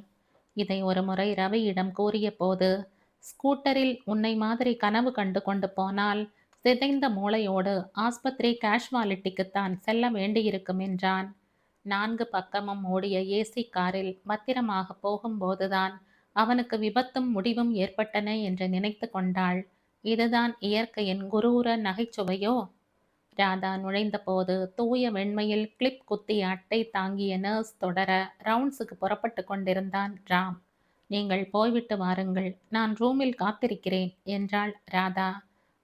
இதை ஒரு முறை ரவியிடம் கூறிய போது, ஸ்கூட்டரில் உன்னை மாதிரி கனவு கண்டு கொண்டு போனால் சிதைந்த மூளையோடு ஆஸ்பத்திரி கேஷுவாலிட்டிக்குத்தான் செல்ல வேண்டியிருக்கும் என்றான். 4 பக்கமும் ஓடிய ஏசி காரில் பத்திரமாக போகும்போதுதான் அவனுக்கு விபத்தும் முடிவும் ஏற்பட்டன என்று நினைத்து கொண்டாள். இதுதான் இயற்கையின் குரூர நகைச்சுவையோ? ராதா நுழைந்தபோது தூய வெண்மையில் கிளிப் குத்திய அட்டை தாங்கிய நர்ஸ் தொடர ரவுண்ட்ஸுக்கு புறப்பட்டு கொண்டிருந்தான் ராம். நீங்கள் போய்விட்டு வாருங்கள், நான் ரூமில் காத்திருக்கிறேன் என்றாள் ராதா.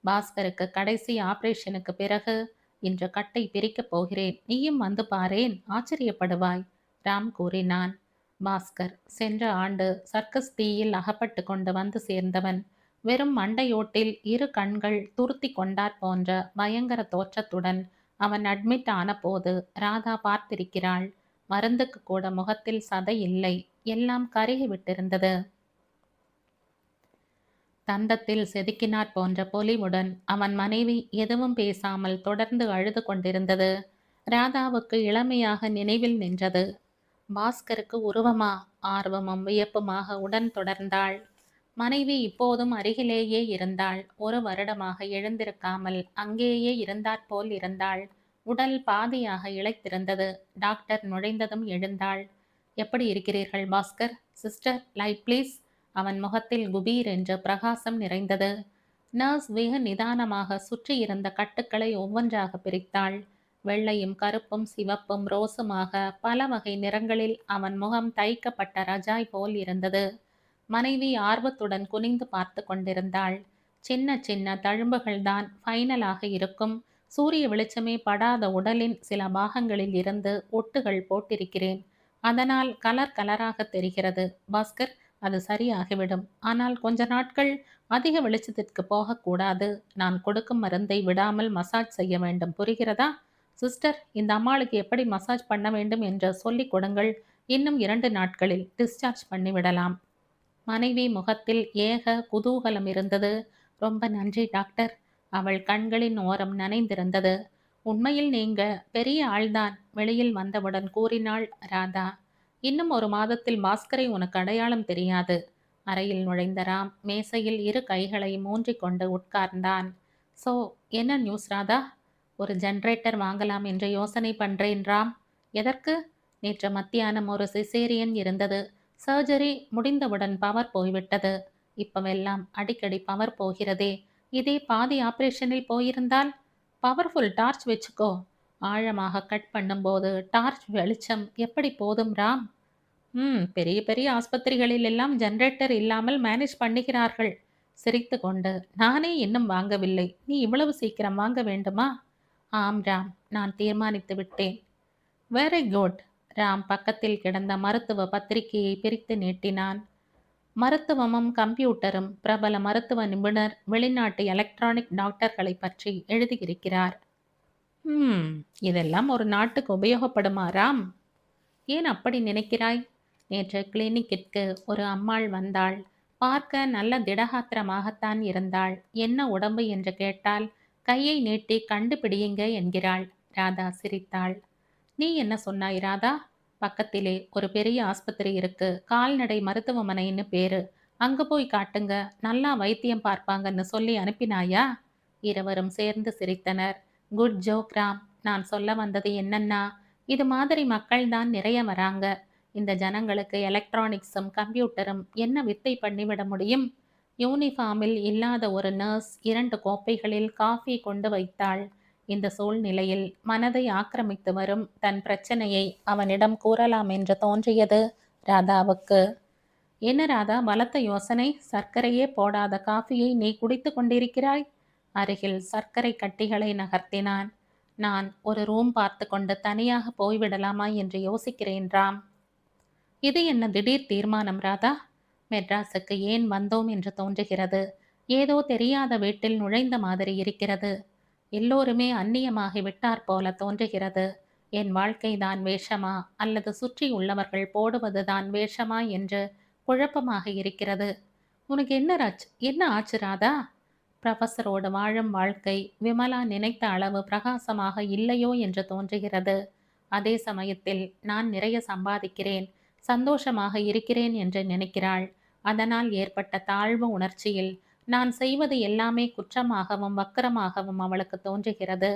பாஸ்கருக்கு கடைசி ஆபரேஷனுக்கு பிறகு இன்று கட்டை பிரிக்கப் போகிறேன், நீயும் வந்து பாரேன், ஆச்சரியப்படுவாய், ராம் கூறினான். பாஸ்கர் சென்ற ஆண்டு சர்க்கஸ் தீயில் அகப்பட்டு கொண்டு வந்து சேர்ந்தவன். வெறும் மண்டையோட்டில் 2 கண்கள் துருத்தி கொண்டாற் போன்ற பயங்கர தோற்றத்துடன் அவன் அட்மிட் ஆன போது ராதா பார்த்திருக்கிறாள். மருந்துக்கு கூட முகத்தில் சதை இல்லை, எல்லாம் கருகி விட்டிருந்தது. தந்தத்தில் செதுக்கினாற் போன்ற பொலிவுடன் அவன் மனைவி எதுவும் பேசாமல் தொடர்ந்து அழுது கொண்டிருந்தது ராதாவுக்கு இளமையாக நினைவில் நின்றது. பாஸ்கருக்கு உருவமா? ஆர்வமும் வியப்புமாக உடன் தொடர்ந்தாள். மனைவி இப்போதும் அருகிலேயே இருந்தாள். 1 வருடமாக எழுந்திருக்காமல் அங்கேயே இருந்தாற்போல் இருந்தாள். உடல் பாதியாக இளைத்திருந்தது. டாக்டர் நுழைந்ததும் எழுந்தாள். எப்படி இருக்கிறீர்கள் பாஸ்கர்? Sister, light please. அவன் முகத்தில் குபீர் என்று பிரகாசம் நிறைந்தது. நர்ஸ் வெகு நிதானமாக சுற்றி இருந்த கட்டுக்களை ஒவ்வொன்றாக பிரித்தாள். வெள்ளையும் கருப்பும் சிவப்பும் ரோசுமாக பல வகை நிறங்களில் அவன் முகம் தைக்கப்பட்ட ரஜாய் போல் இருந்தது. மனைவி ஆர்வத்துடன் குனிந்து பார்த்து கொண்டிருந்தாள். சின்ன சின்ன தழும்புகள்தான் ஃபைனலாக இருக்கும். சூரிய வெளிச்சமே படாத உடலின் சில பாகங்களில் இருந்து ஒட்டுகள் போட்டிருக்கிறேன். அதனால் கலர் கலராக தெரிகிறது. பாஸ்கர், அது சரியாகிவிடும். ஆனால் கொஞ்ச நாட்கள் அதிக வெளிச்சத்திற்கு போகக்கூடாது. நான் கொடுக்கும் மருந்தை விடாமல் மசாஜ் செய்ய வேண்டும், புரிகிறதா? சிஸ்டர், இந்த அம்மாளுக்கு எப்படி மசாஜ் பண்ண வேண்டும் என்று சொல்லிக் கொடுங்கள். இன்னும் 2 நாட்களில் டிஸ்சார்ஜ் பண்ணிவிடலாம். மனைவி முகத்தில் ஏக குதூகலம் இருந்தது. ரொம்ப நன்றி டாக்டர். அவள் கண்களின் ஓரம் நனைந்திருந்தது. உண்மையில் நீங்க பெரிய ஆள்தான், வெளியில் வந்தவுடன் கூறினாள் ராதா. இன்னும் 1 மாதத்தில் பாஸ்கரை உனக்கு அடையாளம் தெரியாது. அறையில் நுழைந்த ராம் மேசையில் 2 கைகளை மூன்றிக் கொண்டு உட்கார்ந்தான். சோ, என்ன நியூஸ் ராதா? ஒரு ஜெனரேட்டர் வாங்கலாம் என்று யோசனை பண்றேன் ராம். எதற்கு? நேற்று மத்தியானம் ஒரு சிசேரியன் இருந்தது. சர்ஜரி முடிந்தவுடன் பவர் போய்விட்டது. இப்பவெல்லாம் அடிக்கடி பவர் போகிறதே. இதே பாதி ஆபரேஷனில் போயிருந்தால்? பவர்ஃபுல் டார்ச் வச்சுக்கோ. ஆழமாக கட் பண்ணும்போது டார்ச் வெளிச்சம் எப்படி போதும் ராம்? பெரிய பெரிய ஆஸ்பத்திரிகளில் எல்லாம் ஜெனரேட்டர் இல்லாமல் மேனேஜ் பண்ணுகிறார்கள். சிரித்து கொண்டு, நானே இன்னும் வாங்கவில்லை, நீ இவ்வளவு சீக்கிரம் வாங்க வேண்டுமா? ஆம் ராம், நான் தீர்மானித்து விட்டேன். Very good. ராம் பக்கத்தில் கிடந்த மருத்துவ பத்திரிகையை பிரித்து நீட்டினான். மருத்துவமும் கம்ப்யூட்டரும், பிரபல மருத்துவ நிபுணர், வெளிநாட்டு எலக்ட்ரானிக் டாக்டர்களை பற்றி எழுதியிருக்கிறார். ஹம், இதெல்லாம் ஒரு நாட்டுக்கு உபயோகப்படுமா ராம்? ஏன் அப்படி நினைக்கிறாய்? நேற்று கிளினிக்கிற்கு ஒரு அம்மாள் வந்தாள். பார்க்க நல்ல திடகாத்திரமாகத்தான் இருந்தாள். என்ன உடம்பு என்று கேட்டால், கையை நீட்டி கண்டுபிடியுங்க என்கிறாள். ராதா சிரித்தாள். நீ என்ன சொன்னாய் ராதா? பக்கத்திலே ஒரு பெரிய ஆஸ்பத்திரி இருக்கு, கால்நடை மருத்துவமனைன்னு பேரு. அங்க போய் காட்டுங்க, நல்லா வைத்தியம் பார்ப்பாங்கன்னு சொல்லி அனுப்பினாயா? இருவரும் சேர்ந்து சிரித்தனர். Good joke Ram. நான் சொல்ல வந்தது என்னன்னா, இது மாதிரி மக்கள் தான் நிறைய வராங்க. இந்த ஜனங்களுக்கு எலக்ட்ரானிக்ஸும் கம்ப்யூட்டரும் என்ன வித்தை பண்ணிவிட முடியும்? யூனிஃபார்மில் இல்லாத ஒரு நர்ஸ் 2 கோப்பைகளில் காஃபி கொண்டு வைத்தாள். இந்த சூழ்நிலையில் மனதை ஆக்கிரமித்து வரும் தன் பிரச்சனையை அவனிடம் கூறலாம் என்று தோன்றியது ராதாவுக்கு. என்ன ராதா, பலத்த யோசனை? சர்க்கரையே போடாத காஃபியை நீ குடித்து கொண்டிருக்கிறாய். அருகில் சர்க்கரை கட்டிகளை நகர்த்தினான். நான் ஒரு ரூம் பார்த்து கொண்டு தனியாக போய்விடலாமா என்று யோசிக்கிறேன் ராம். இது என்ன திடீர் தீர்மானம் ராதா? மெட்ராஸுக்கு ஏன் வந்தோம் என்று தோன்றுகிறது. ஏதோ தெரியாத வீட்டில் நுழைந்த மாதிரி இருக்கிறது. எல்லோருமே அந்நியமாகி விட்டார் போல தோன்றுகிறது. என் வாழ்க்கைதான் வேஷமா அல்லது சுற்றி உள்ளவர்கள் போடுவதுதான் வேஷமா என்று குழப்பமாக இருக்கிறது. உனக்கு என்ன ஆச்சு ராதா? ப்ரொஃபஸரோடு வாழும் வாழ்க்கை விமலா நினைத்த அளவு பிரகாசமாக இல்லையோ என்று தோன்றுகிறது. அதே சமயத்தில் நான் நிறைய சம்பாதிக்கிறேன், சந்தோஷமாக இருக்கிறேன் என்று நினைக்கிறாள். அதனால் ஏற்பட்ட தாழ்வு உணர்ச்சியில் நான் செய்வது எல்லாமே குற்றமாகவும் வக்கரமாகவும் அவளுக்கு தோன்றுகிறது.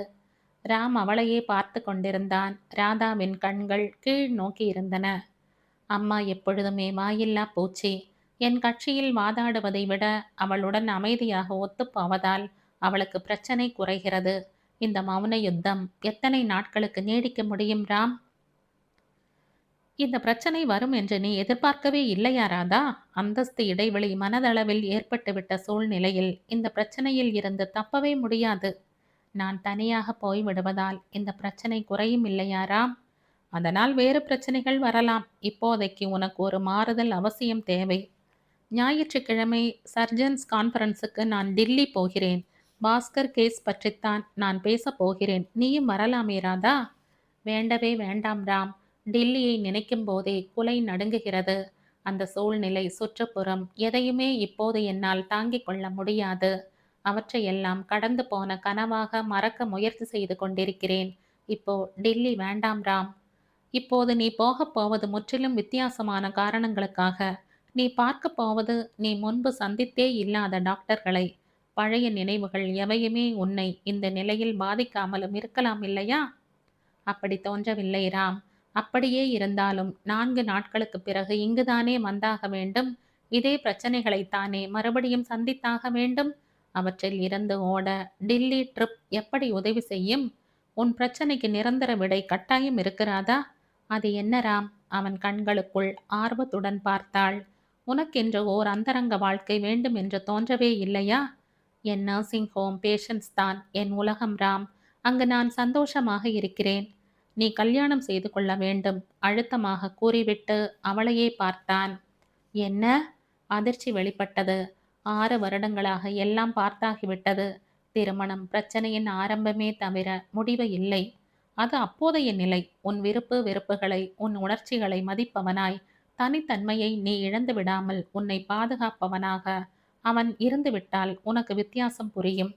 ராம் அவளையே பார்த்து கொண்டிருந்தான். ராதாவின் கண்கள் கீழ் நோக்கி இருந்தன. அம்மா எப்பொழுதுமே வாயில்லா பூச்சி. என் கட்சியில் வாதாடுவதை விட அவளுடன் அமைதியாக ஒத்துப்போவதால் அவளுக்கு பிரச்சனை குறைகிறது. இந்த மௌன யுத்தம் எத்தனை நாட்களுக்கு நீடிக்க முடியும் ராம்? இந்த பிரச்சனை வரும் என்று நீ எதிர்பார்க்கவே இல்லையா ராதா? அந்தஸ்து இடைவெளி மனதளவில் ஏற்பட்டுவிட்ட சூழ்நிலையில் இந்த பிரச்சனையில் இருந்து தப்பவே முடியாது. நான் தனியாக போய்விடுவதால் இந்த பிரச்சனை குறையும் இல்லையா ராம்? அதனால் வேறு பிரச்சனைகள் வரலாம். இப்போதைக்கு உனக்கு ஒரு மாறுதல் அவசியம் தேவை. ஞாயிற்றுக்கிழமை சர்ஜன்ஸ் கான்ஃபரன்ஸுக்கு நான் டில்லி போகிறேன். பாஸ்கர் கேஸ் பற்றித்தான் நான் பேசப் போகிறேன். நீயும் வரலாமே ராதா? வேண்டவே வேண்டாம் ராம். டில்லியை நினைக்கும் போதே குலை நடுங்குகிறது. அந்த சூழ்நிலை, சுற்றுப்புறம் எதையுமே இப்போது என்னால் தாங்கிக் கொள்ள முடியாது. அவற்றையெல்லாம் கடந்து போன கனவாக மறக்க முயற்சி செய்து கொண்டிருக்கிறேன். இப்போ டில்லி வேண்டாம் ராம். இப்போது நீ போகப் போவது முற்றிலும் வித்தியாசமான காரணங்களுக்காக. நீ பார்க்க போவது நீ முன்பு சந்தித்தே இல்லாத டாக்டர்களை. பழைய நினைவுகள் எவையுமே உன்னை இந்த நிலையில் பாதிக்காமலும் இருக்கலாம் இல்லையா? அப்படி தோன்றவில்லை ராம். அப்படியே இருந்தாலும் 4 நாட்களுக்கு பிறகு இங்குதானே வந்தாக வேண்டும். இதே பிரச்சனைகளைத்தானே மறுபடியும் சந்தித்தாக வேண்டும். அவற்றில் இருந்து ஓட டில்லி ட்ரிப் எப்படி உதவி செய்யும்? உன் பிரச்சனைக்கு நிரந்தர விடை கட்டாயம் இருக்கிறாதா? அது என்ன ராம்? அவன் கண்களுக்குள் ஆர்வத்துடன் பார்த்தாள். உனக்கென்று ஓர் அந்தரங்க வாழ்க்கை வேண்டும் என்று தோன்றவே இல்லையா? என் நர்சிங் ஹோம் பேஷன்ஸ் தான் என் உலகம் ராம். அங்கு நான் சந்தோஷமாக இருக்கிறேன். நீ கல்யாணம் செய்து கொள்ள வேண்டும், அழுத்தமாக கூறிவிட்டு அவளையே பார்த்தான். என்ன? அதிர்ச்சி வெளிப்பட்டது. 6 வருடங்களாக எல்லாம் பார்த்தாகிவிட்டது. திருமணம் பிரச்சனையின் ஆரம்பமே தவிர முடிவு இல்லை. அது அப்போதைய நிலை. உன் விருப்பு வெறுப்புகளை, உன் உணர்ச்சிகளை மதிப்பவனாய், தனித்தன்மையை நீ இழந்து விடாமல் உன்னை பாதுகாப்பவனாக அவன் இருந்துவிட்டால் உனக்கு வித்தியாசம் புரியும்.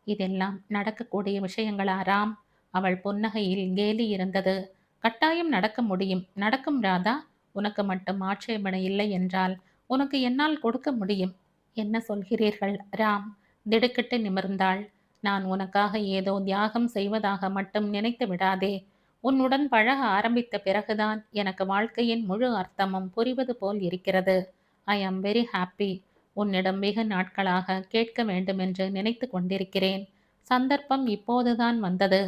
இதெல்லாம் நடக்கக்கூடிய விஷயங்களா ராம்? அவள் புன்னகையில் கேலி இருந்தது. கட்டாயம் நடக்க முடியும், நடக்கும் ராதா. உனக்கு மட்டும் ஆட்சேபனை இல்லை என்றால் உனக்கு என்னால் கொடுக்க முடியும். என்ன சொல்கிறீர்கள் ராம்? திடுக்கிட்டு நிமிர்ந்தாள். நான் உனக்காக ஏதோ தியாகம் செய்வதாக மட்டும் நினைத்து விடாதே. உன்னுடன் பழக ஆரம்பித்த பிறகுதான் எனக்கு வாழ்க்கையின் முழு அர்த்தமும் புரிவது போல் இருக்கிறது. ஐ ஆம் வெரி ஹாப்பி. உன்னிடம் வெகு நாட்களாக கேட்க வேண்டுமென்று நினைத்து கொண்டிருக்கிறேன். சந்தர்ப்பம் இப்போதுதான் வந்தது.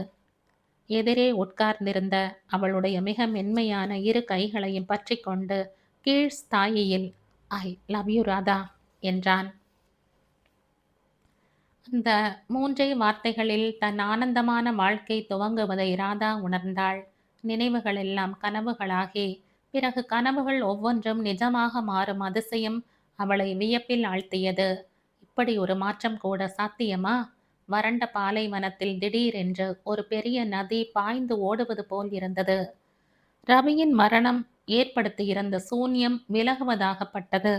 எதிரே உட்கார்ந்திருந்த அவளுடைய மிக மென்மையான 2 கைகளையும் பற்றி கொண்டு கீழ் ஸ்தாயியில் ஐ லவ் யூ ராதா என்றான். அந்த 3 வார்த்தைகளில் தன் ஆனந்தமான வாழ்க்கை துவங்குவதை ராதா உணர்ந்தாள். நினைவுகள் எல்லாம் கனவுகளாகி, பிறகு கனவுகள் ஒவ்வொன்றும் நிஜமாக மாறும் அதிசயம் அவளை வியப்பில் ஆழ்த்தியது. இப்படி ஒரு மாற்றம் கூட சாத்தியமா? வறண்ட பாலைவனத்தில் திடீரென்று ஒரு பெரிய நதி பாய்ந்து ஓடுவது போல் இருந்தது. ரவியின் மரணம் ஏற்படுத்தியிருந்த சூன்யம் விலகுவதாகப்பட்டது.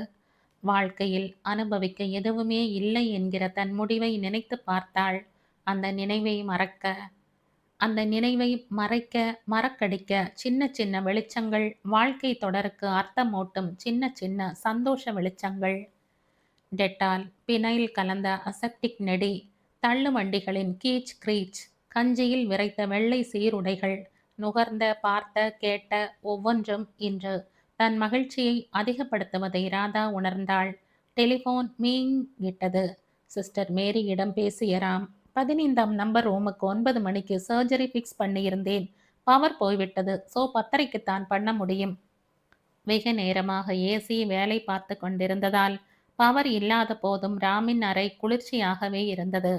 வாழ்க்கையில் அனுபவிக்க எதுவுமே இல்லை என்கிற தன் முடிவை நினைத்து பார்த்தாள். அந்த நினைவை மறக்க அந்த நினைவை மறைக்க மறக்கடிக்க சின்ன சின்ன வெளிச்சங்கள், வாழ்க்கை தொடருக்கு அர்த்தமூட்டும் சின்ன சின்ன சந்தோஷ வெளிச்சங்கள். டெட்டால், பினைல் கலந்த அசெப்டிக் நெடி, தள்ளு வண்டிகளின் கீச் கிரீச், கஞ்சியில் விரைத்த வெள்ளை சீருடைகள், நுகர்ந்த பார்த்த கேட்ட ஒவ்வொன்றும் இன்று தன் மகிழ்ச்சியை அதிகப்படுத்துவதை ராதா உணர்ந்தாள். டெலிஃபோன் மீங் விட்டது. சிஸ்டர் மேரியிடம் பேசிய ராம், 15ஆம் நம்பர் ரூமுக்கு 9 மணிக்கு சர்ஜரி ஃபிக்ஸ் பண்ணியிருந்தேன். பவர் போய்விட்டது. ஸோ 10:30க்குத்தான் பண்ண முடியும். வெகு நேரமாக ஏசி வேலை பார்த்து கொண்டிருந்ததால் பவர் இல்லாத போதும் ராமின் அறை குளிர்ச்சியாகவே இருந்தது.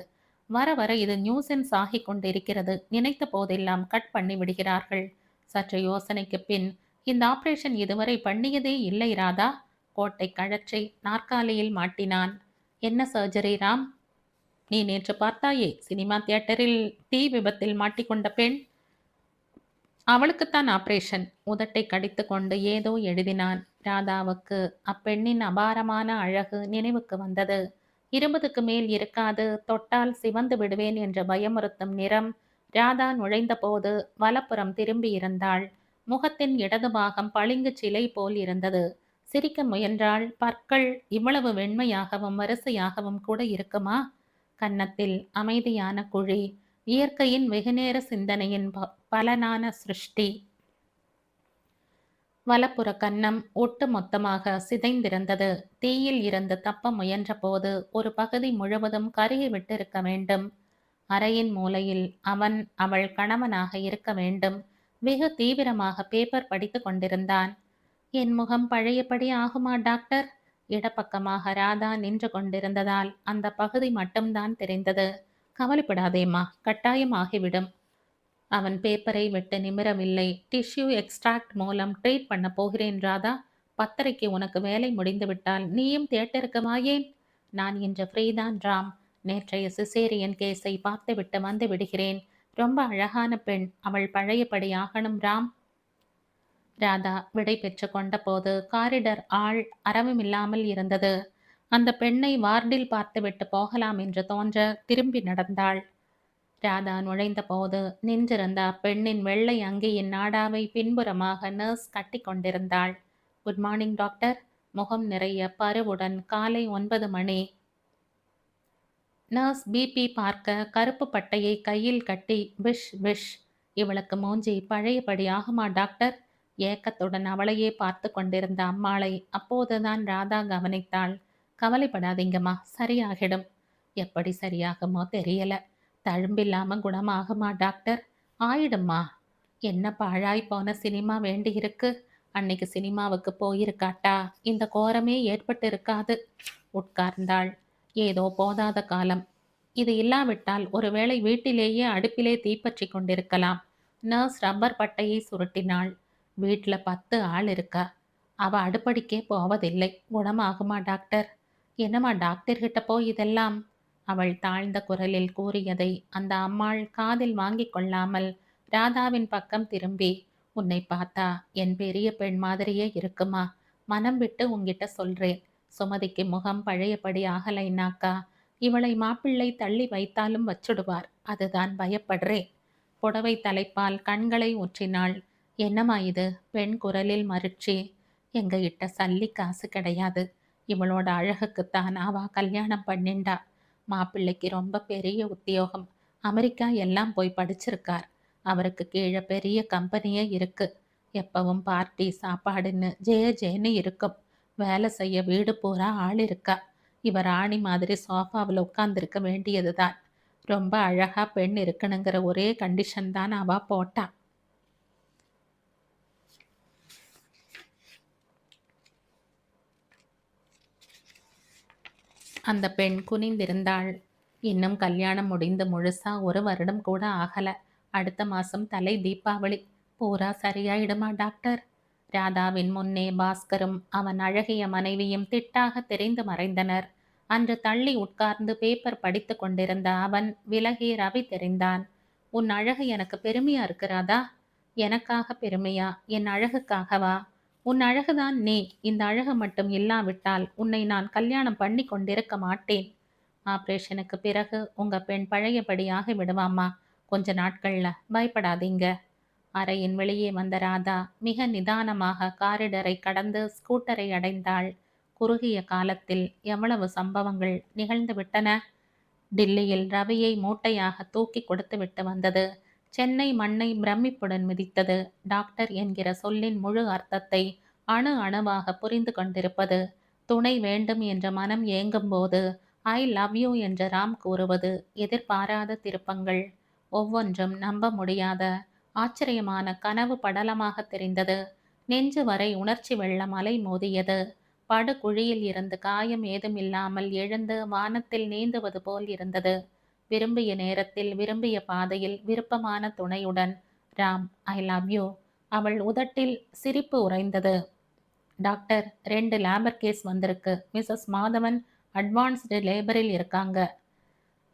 வர வர இது நியூசென்ஸ் ஆகிக் கொண்டிருக்கிறது. நினைத்த போதெல்லாம் கட் பண்ணி விடுகிறார்கள். சற்று யோசனைக்கு பின், இந்த ஆபரேஷன் இதுவரை பண்ணியதே இல்லை ராதா. கோட்டை கழற்றி நாற்காலியில் மாட்டினான். என்ன சர்ஜரி ராம்? நீ நேற்று பார்த்தாயே, சினிமா தியேட்டரில் தீ விபத்தில் மாட்டிக்கொண்ட பெண். அவளுக்குத்தான் ஆபரேஷன். உதட்டை கடித்து கொண்டு ஏதோ எழுதினான். ராதாவுக்கு அப்பெண்ணின் அபாரமான அழகு நினைவுக்கு வந்தது. 20க்கு மேல் இருக்காது, தொட்டால் சிவந்து விடுவேன் என்ற பயமுறுத்தும் நிறம். ராதா நுழைந்த போது வலப்புறம் திரும்பி இருந்தாள். முகத்தின் இடது பாகம் பளிங்கு சிலை போல் இருந்தது. சிரிக்க முயன்றாள். பற்கள் இவ்வளவு வெண்மையாகவும் வரிசையாகவும் கூட இருக்குமா? கன்னத்தில் அமைதியான குழி. இயற்கையின் வெகுநேர சிந்தனையின் பலனான சிருஷ்டி. வலப்புற கன்னம் ஒட்டு மொத்தமாக சிதைந்திருந்தது. தீயில் இருந்து தப்ப முயன்ற போது ஒரு பகுதி முழுவதும் கருகிவிட்டிருக்க வேண்டும். அறையின் மூலையில் அவன் அவள் கணவனாக இருக்க வேண்டும். வெகு தீவிரமாக பேப்பர் படித்து கொண்டிருந்தான். என் முகம் பழையபடி ஆகுமா டாக்டர்? இடப்பக்கமாக ராதா நின்று கொண்டிருந்ததால் அந்த பகுதி மட்டும்தான் தெரிந்தது. கவலைப்படாதேம்மா, கட்டாயமாகிவிடும். அவன் பேப்பரை விட்டு நிமிரவில்லை. டிஷ்யூ எக்ஸ்ட்ராக்ட் மூலம் ட்ரீட் பண்ண போகிறேன் ராதா. 10:30க்கு உனக்கு வேலை முடிந்துவிட்டால் நீயும் தியேட்டருக்கு வாயேன். நான் இன்று ஃப்ரீதான் ராம். நேற்றைய சிசேரியன் கேஸை பார்த்துவிட்டு வந்து விடுகிறேன். ரொம்ப அழகான பெண். அவள் பழையபடி ஆகணும் ராம். ராதா விடை பெற்று கொண்ட போது காரிடர் ஆள் அரவமில்லாமல் இருந்தது. அந்த பெண்ணை வார்டில் பார்த்துவிட்டு போகலாம் என்று தோன்ற திரும்பி நடந்தாள். ராதா நுழைந்த போது நின்றிருந்த அப்பெண்ணின் வெள்ளை அங்கியின் நாடாவை பின்புறமாக நர்ஸ் கட்டி கொண்டிருந்தாள். Good morning doctor. முகம் நிறைய பருவுடன். காலை 9 மணி. நர்ஸ் பிபி பார்க்க கருப்பு பட்டையை கையில் கட்டி விஷ் விஷ். இவளுக்கு மூஞ்சி பழையபடி ஆகுமா டாக்டர்? ஏக்கத்துடன் அவளையே பார்த்து கொண்டிருந்த அம்மாளை அப்போதுதான் ராதா கவனித்தாள். கவலைப்படாதீங்கம்மா, சரியாகிடும். எப்படி சரியாகுமோ தெரியல. தழும்பில்லாம குணமாகுமா டாக்டர்? ஆயிடும்மா. என்ன பாழாய் போன சினிமா வேண்டியிருக்கு. அன்னைக்கு சினிமாவுக்கு போயிருக்காட்டா இந்த கோரமே ஏற்பட்டு இருக்காது. உட்கார்ந்தாள். ஏதோ போதாத காலம். இது இல்லாவிட்டால் ஒருவேளை வீட்டிலேயே அடுப்பிலே தீப்பற்றி கொண்டிருக்கலாம். நர்ஸ் ரப்பர் பட்டையை சுருட்டினாள். வீட்டில் 10 ஆள் இருக்கா. அவ அடுப்படிக்கே போவதில்லை. குணமாகுமா டாக்டர்? என்னம்மா டாக்டர்கிட்ட போய் இதெல்லாம்? அவள் தாழ்ந்த குரலில் கூறியதை அந்த அம்மாள் காதில் வாங்கி கொள்ளாமல் ராதாவின் பக்கம் திரும்பி, உன்னை பார்த்தா என் பெரிய பெண் மாதிரியே இருக்குமா? மனம் விட்டு உன்கிட்ட சொல்றேன். சுமதிக்கு முகம் பழையபடி ஆகலைன்னாக்கா இவளை மாப்பிள்ளை தள்ளி வைத்தாலும் வச்சுடுவார். அதுதான் பயப்படுறேன். புடவை தலைப்பால் கண்களை ஊற்றினாள். என்னம்மா இது? பெண் குரலில் மருட்சி. எங்க கிட்ட சல்லி காசு கிடையாது. இவளோட அழகுக்குத்தான் அவ கல்யாணம் பண்ணிண்டா. மாப்பிள்ளைக்கு ரொம்ப பெரிய உத்தியோகம். அமெரிக்கா எல்லாம் போய் படிச்சிருக்கார். அவருக்கு கீழே பெரிய கம்பெனியே இருக்கு. எப்பவும் பார்ட்டி சாப்பாடுன்னு ஜேன்னு இருக்கும். வேலை செய்ய வீடு பூரா ஆள் இருக்கா. இவ ராணி மாதிரி சோஃபாவில் உட்கார்ந்துருக்க வேண்டியதுதான். ரொம்ப அழகா பெண் இருக்கணுங்கிற ஒரே கண்டிஷன் தான் அவ போட்டா. அந்த பெண் குனிந்திருந்தாள். இன்னும் கல்யாணம் முடிந்து முழுசா 1 வருடம் கூட ஆகல. அடுத்த மாசம் தலை தீபாவளி. பூரா சரியாயிடுமா டாக்டர்? ராதாவின் முன்னே பாஸ்கரும் அவன் அழகிய மனைவியும் திட்டாக தெரிந்து மறைந்தனர். அன்று தள்ளி உட்கார்ந்து பேப்பர் படித்து கொண்டிருந்த அவன் விலகி ரவி தெரிந்தான். உன் அழகு எனக்கு பெருமையா இருக்கு ராதா. எனக்காக பெருமையா? என் அழகுக்காகவா? உன் அழகுதான் நீ. இந்த அழகு மட்டும் இல்லாவிட்டால் உன்னை நான் கல்யாணம் பண்ணி கொண்டிருக்க மாட்டேன். ஆபரேஷனுக்கு பிறகு உங்க பெண் பழையபடி ஆகி விடுவாம்மா. கொஞ்ச நாட்கள்ல, பயப்படாதீங்க. அறையின் வெளியே வந்த ராதா மிக நிதானமாக காரிடரை கடந்து ஸ்கூட்டரை அடைந்தாள். குறுகிய காலத்தில் எவ்வளவு சம்பவங்கள் நிகழ்ந்துவிட்டன. டில்லியில் ரவியை மூட்டையாக தூக்கி கொடுத்துவிட்டு வந்தது. சென்னை மண்ணை பிரமிப்புடன் மிதித்தது. டாக்டர் என்கிற சொல்லின் முழு அர்த்தத்தை அணு அணுவாக புரிந்து கொண்டிருப்பது. துணை வேண்டும் என்ற மனம் ஏங்கும்போது ஐ லவ் யூ என்ற ராம் கூறுவது. எதிர்பாராத திருப்பங்கள். ஒவ்வொன்றும் நம்ப முடியாத ஆச்சரியமான கனவு படலமாக தெரிந்தது. நெஞ்சு வரை உணர்ச்சி வெள்ளம் அலை மோதியது. படுகுழியில் இருந்து காயம் ஏதுமில்லாமல் எழுந்து வானத்தில் நீந்துவது போல் இருந்தது. விரும்பிய நேரத்தில் விரும்பிய பாதையில் விருப்பமான துணையுடன். Ram, I love you. அவள் உதட்டில் சிரிப்பு உறைந்தது. டாக்டர், 2 லேபர் கேஸ் வந்திருக்கு. மிஸ்ஸஸ் மாதவன் அட்வான்ஸ்டு லேபரில் இருக்காங்க.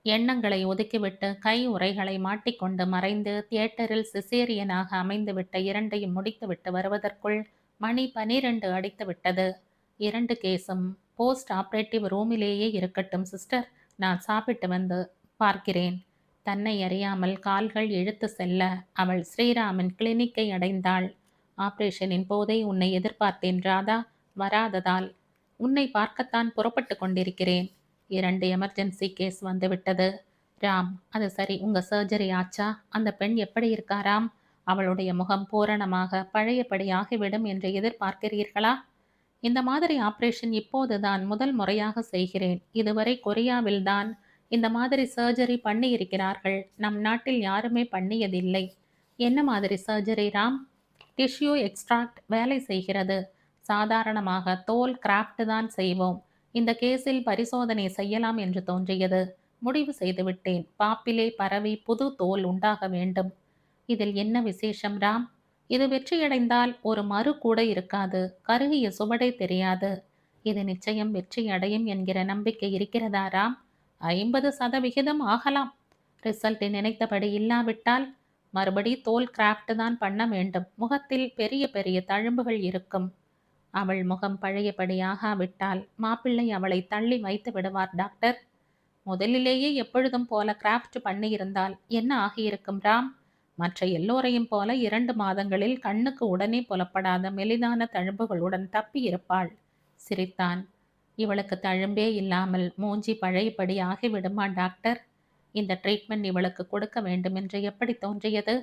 எண்ணங்களை ஒதுக்கிவிட்டு கை உறைகளை மாட்டிக்கொண்டு மறைந்து தியேட்டரில் சிசேரியனாக அமைந்துவிட்ட 2ஐயும் முடித்துவிட்டு வருவதற்குள் மணி 12 அடித்து விட்டது. 2 கேஸும் போஸ்ட் ஆபரேட்டிவ் ரூமிலேயே இருக்கட்டும் சிஸ்டர். நான் சாப்பிட்டு வந்து பார்க்கிறேன். தன்னை அறியாமல் கால்கள் இழுத்து செல்ல அவள் ஸ்ரீராமின் கிளினிக்கை அடைந்தாள். ஆபரேஷனின் போதே உன்னை எதிர்பார்த்தேன் ராதா. வராததால் உன்னை பார்க்கத்தான் புறப்பட்டு கொண்டிருக்கிறேன். 2 எமர்ஜென்சி கேஸ் வந்துவிட்டது. ராம், அது சரி, உங்க சர்ஜரி ஆச்சா? அந்த பெண் எப்படி இருக்கா ராம்? அவளுடைய முகம் பூரணமாக பழையபடி ஆகிவிடும் என்று எதிர்பார்க்கிறீர்களா? இந்த மாதிரி ஆபரேஷன் இப்போதுதான் முதல் முறையாக செய்கிறேன். இதுவரை கொரியாவில்தான் இந்த மாதிரி சர்ஜரி பண்ணி இருக்கிறார்கள். நம் நாட்டில் யாருமே பண்ணியதில்லை. என்ன மாதிரி சர்ஜரி ராம்? டிஷ்யூ எக்ஸ்ட்ராக்ட் வேலை செய்கிறது. சாதாரணமாக தோல் கிராஃப்ட் தான் செய்வோம். இந்த கேஸில் பரிசோதனை செய்யலாம் என்று தோன்றியது. முடிவு செய்துவிட்டேன். பாப்பிலே பரவி புது தோல் உண்டாக வேண்டும். இதில் என்ன விசேஷம் ராம்? இது வெற்றியடைந்தால் ஒரு மறு கூட இருக்காது. கருகிய சுவடே தெரியாது. இது நிச்சயம் வெற்றி அடையும் என்கிற நம்பிக்கை இருக்கிறதா ராம்? 50% ஆகலாம். ரிசல்ட் நினைத்தபடி இல்லாவிட்டால் மறுபடி தோல் கிராஃப்ட் தான் பண்ண வேண்டும். முகத்தில் பெரிய பெரிய தழும்புகள் இருக்கும். அவள் முகம் பழையபடி ஆகாவிட்டால் மாப்பிள்ளை அவளை தள்ளி வைத்து விடுவார் டாக்டர். முதலிலேயே எப்பொழுதும் போல கிராஃப்ட் பண்ணியிருந்தால் என்ன ஆகியிருக்கும் ராம்? மற்ற எல்லோரையும் போல 2 மாதங்களில் கண்ணுக்கு உடனே புலப்படாத மெலிதான தழும்புகளுடன் தப்பி இருப்பாள். சிரித்தான். இவளுக்கு தழும்பே இல்லாமல் மூஞ்சி பழையபடி ஆகிவிடுமா டாக்டர்? இந்த ட்ரீட்மெண்ட் இவளுக்கு கொடுக்க வேண்டும் என்று எப்படி தோன்றியது?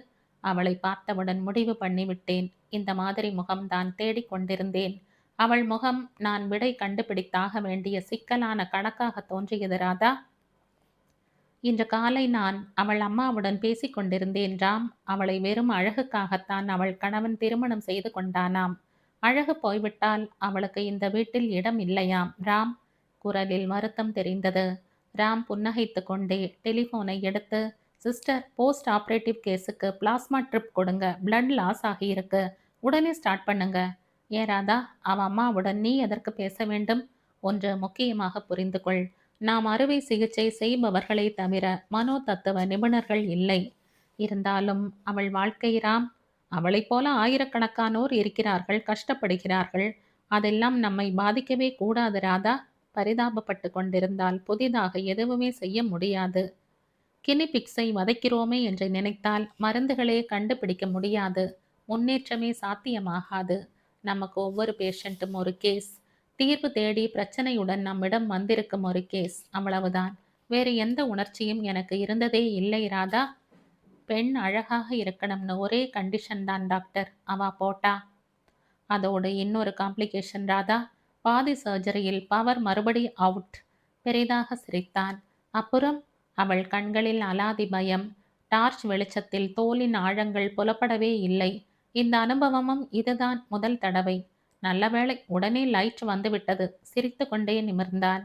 அவளை பார்த்தவுடன் முடிவு பண்ணிவிட்டேன். இந்த மாதிரி முகம்தான் தேடிக்கொண்டிருந்தேன். அவள் முகம் நான் விடை கண்டுபிடித்தாக வேண்டிய சிக்கலான கணக்காக தோன்றியது ராதா. இன்று காலை நான் அவள் அம்மாவுடன் பேசிக் கொண்டிருந்தேன் ராம். அவளை வெறும் அழகுக்காகத்தான் அவள் கணவன் திருமணம் செய்து கொண்டானாம். அழகு போய்விட்டால் அவளுக்கு இந்த வீட்டில் இடம் இல்லையாம் ராம். குரலில் வருத்தம் தெரிந்தது. ராம் புன்னகைத்து கொண்டே டெலிஃபோனை எடுத்து, சிஸ்டர், போஸ்ட் ஆபரேட்டிவ் கேஸுக்கு பிளாஸ்மா ட்ரிப் கொடுங்க. பிளட் லாஸ் ஆகியிருக்கு. உடனே ஸ்டார்ட் பண்ணுங்க. ஏன் ராதா, அவ அம்மாவுடன் நீ எதற்கு பேச வேண்டும்? ஒன்று முக்கியமாக புரிந்து கொள். நாம் அறுவை சிகிச்சை செய்பவர்களை தவிர மனோ தத்துவ நிபுணர்கள் இல்லை. இருந்தாலும் அவள் வாழ்க்கை ராம். அவளைப் போல ஆயிரக்கணக்கானோர் இருக்கிறார்கள், கஷ்டப்படுகிறார்கள். அதெல்லாம் நம்மை பாதிக்கவே கூடாது ராதா. பரிதாபப்பட்டு கொண்டிருந்தால் புதிதாக எதுவுமே செய்ய முடியாது. கினிபிக்ஸை வதைக்கிறோமே என்று நினைத்தால் மருந்துகளே கண்டுபிடிக்க முடியாது. முன்னேற்றமே சாத்தியமாகாது. நமக்கு ஒவ்வொரு பேஷண்ட்டும் ஒரு கேஸ். தீர்வு தேடி பிரச்சனையுடன் நம்மிடம் வந்திருக்கும் ஒரு கேஸ். அவ்வளவுதான். வேறு எந்த உணர்ச்சியும் எனக்கு இருந்ததே இல்லை ராதா. பெண் அழகாக இருக்கணும்னு ஒரே கண்டிஷன் தான் டாக்டர். அவ போட்டா. அதோடு இன்னொரு காம்ப்ளிகேஷன் ராதா. பாதி சர்ஜரியில் பவர் மறுபடி அவுட். பெரிதாக சிரித்தான். அப்புறம்? அவள் கண்களில் அலாதி பயம். டார்ச் வெளிச்சத்தில் தோலின் ஆழங்கள் புலப்படவே இல்லை. இந்த அனுபவமும் இதுதான் முதல் தடவை. நல்ல வேளை, உடனே லைட் வந்துவிட்டது. சிரித்து கொண்டே நிமிர்ந்தான்.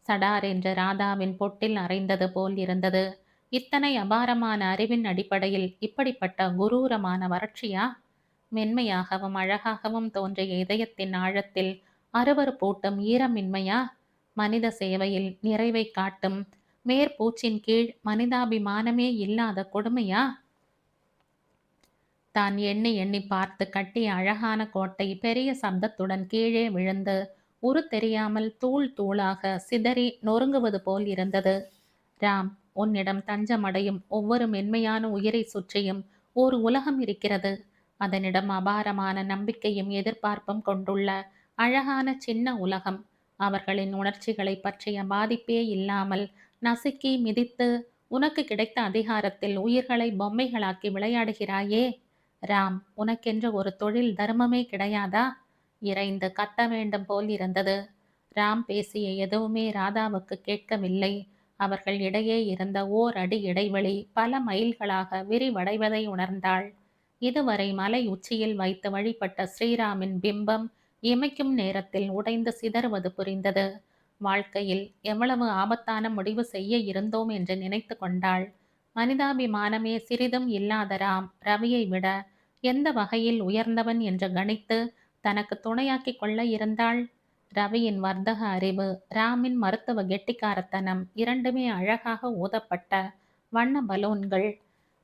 சடார் என்று ராதாவின் பொட்டில் அறைந்தது போல் இருந்தது. இத்தனை அபாரமான அறிவின் அடிப்படையில் இப்படிப்பட்ட குரூரமான வறட்சியா? மென்மையாகவும் அழகாகவும் தோன்றிய இதயத்தின் ஆழத்தில் அருவருப்பூட்டும் ஈரமின்மையா? மனித சேவையில் நிறைவை காட்டும் மேற்பூச்சின் கீழ் மனிதாபிமானமே இல்லாத கொடுமையா? தான் எண்ணி எண்ணி பார்த்து கட்டிய அழகான கோட்டை பெரிய சப்தத்துடன் கீழே விழுந்து உரு தெரியாமல் தூள் தூளாக சிதறி நொறுங்குவது போல் இருந்தது. ராம், உன்னிடம் தஞ்சமடையும் ஒவ்வொரு மென்மையான உயிரை சுற்றியும் ஒரு உலகம் இருக்கிறது. அதனிடம் அபாரமான நம்பிக்கையும் எதிர்பார்ப்பும் கொண்டுள்ள அழகான சின்ன உலகம். அவர்களின் உணர்ச்சிகளை பற்றிய பாதிப்பே இல்லாமல் நசுக்கி மிதித்து உனக்கு கிடைத்த அதிகாரத்தில் உயிர்களை பொம்மைகளாக்கி விளையாடுகிறாயே. ராம், உனக்கென்று ஒரு தொழில் தர்மமே கிடையாதா? இறைந்து கத்த வேண்டும் போல் இருந்தது. ராம் பேசிய எதுவுமே ராதாவுக்கு கேட்கவில்லை. அவர்கள் இடையே இருந்த ஓர் அடி இடைவெளி பல மைல்களாக விரிவடைவதை உணர்ந்தாள். இதுவரை மலை உச்சியில் வைத்து வழிபட்ட ஸ்ரீராமின் பிம்பம் இமைக்கும் நேரத்தில் உடைந்து சிதறுவது புரிந்தது. வாழ்க்கையில் எவ்வளவு ஆபத்தான முடிவு செய்ய இருந்தோம் என்று நினைத்து கொண்டாள். மனிதாபிமானமே சிறிதும் இல்லாத ராம் ரவியை விட எந்த வகையில் உயர்ந்தவன் என்று கணித்து தனக்கு துணையாக்கி கொள்ள இருந்தாள். ரவியின் வர்த்தக அறிவு, ராமின் மருத்துவ கெட்டிக்காரத்தனம் இரண்டுமே அழகாக ஊதப்பட்ட வண்ண பலூன்கள்.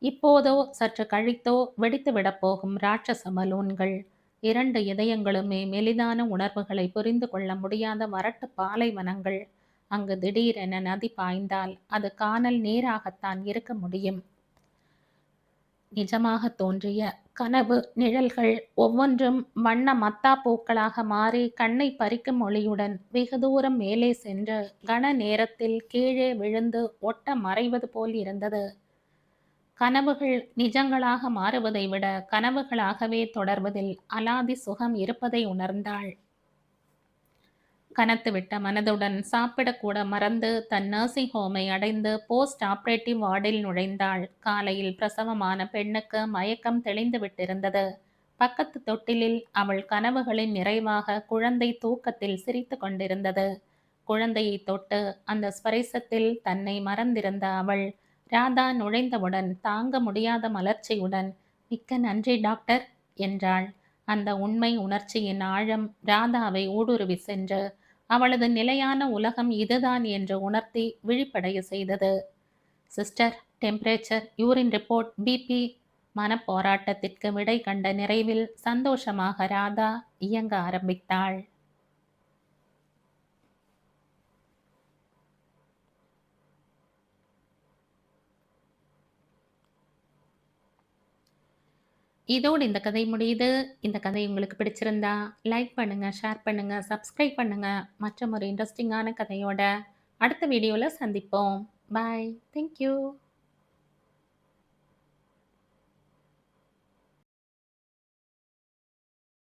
இப்போதோ சற்று கழித்தோ வெடித்துவிடப் போகும் ராட்சச பலூன்கள். இரண்டு இதயங்களுமே மெலிதான உணர்வுகளை புரிந்து கொள்ள முடியாத வறட்டு பாலைவனங்கள். அங்கு திடீரென நதி பாய்ந்தால் அது கானல் நீராகத்தான் இருக்க முடியும். நிஜமாக தோன்றிய கனவு நிழல்கள் ஒவ்வொன்றும் வண்ண மத்தா பூக்களாக மாறி கண்ணை பறிக்கும் ஒளியுடன் வெகு தூரம் மேலே சென்று கன நேரத்தில் கீழே விழுந்து ஒட்ட மறைவது போல் இருந்தது. கனவுகள் நிஜங்களாக மாறுவதை விட கனவுகளாகவே தொடர்வதில் அலாதி சுகம் இருப்பதை உணர்ந்தாள். கனத்துவிட்ட மனதுடன் சாப்பிடக்கூட மறந்து தன் நர்சிங் ஹோமை அடைந்து போஸ்ட் ஆபரேட்டிவ் வார்டில் நுழைந்தாள். காலையில் பிரசவமான பெண்ணுக்கு மயக்கம் தெளிந்து விட்டிருந்தது. பக்கத்து தொட்டிலில் அவள் கனவுகளின் நிறைவாக குழந்தை தூக்கத்தில் சிரித்து கொண்டிருந்தது. குழந்தையை தொட்டு அந்த ஸ்பரிசத்தில் தன்னை மறந்திருந்த அவள் ராதா நுழைந்தவுடன் தாங்க முடியாத மலர்ச்சியுடன், "மிக்க நன்றி டாக்டர்" என்றாள். அந்த உண்மை உணர்ச்சியின் ஆழம் ராதாவை ஊடுருவி சென்று அவளது நிலையான உலகம் இதுதான் என்று உணர்த்தி விழிப்படைய செய்தது. Sister, temperature, urine report, BP. மனப்போராட்டத்திற்கு விடை கண்ட நிறைவில் சந்தோஷமாக ராதா இயங்க ஆரம்பித்தாள். இதோடு இந்த கதை முடியுது. இந்த கதை உங்களுக்கு பிடிச்சிருந்தா லைக் பண்ணுங்க, ஷேர் பண்ணுங்க, சப்ஸ்கிரைப் பண்ணுங்க. மற்றும் ஒரு இன்ட்ரெஸ்டிங்கான கதையோட அடுத்த வீடியோவில் சந்திப்போம். பாய். தேங்க்யூ.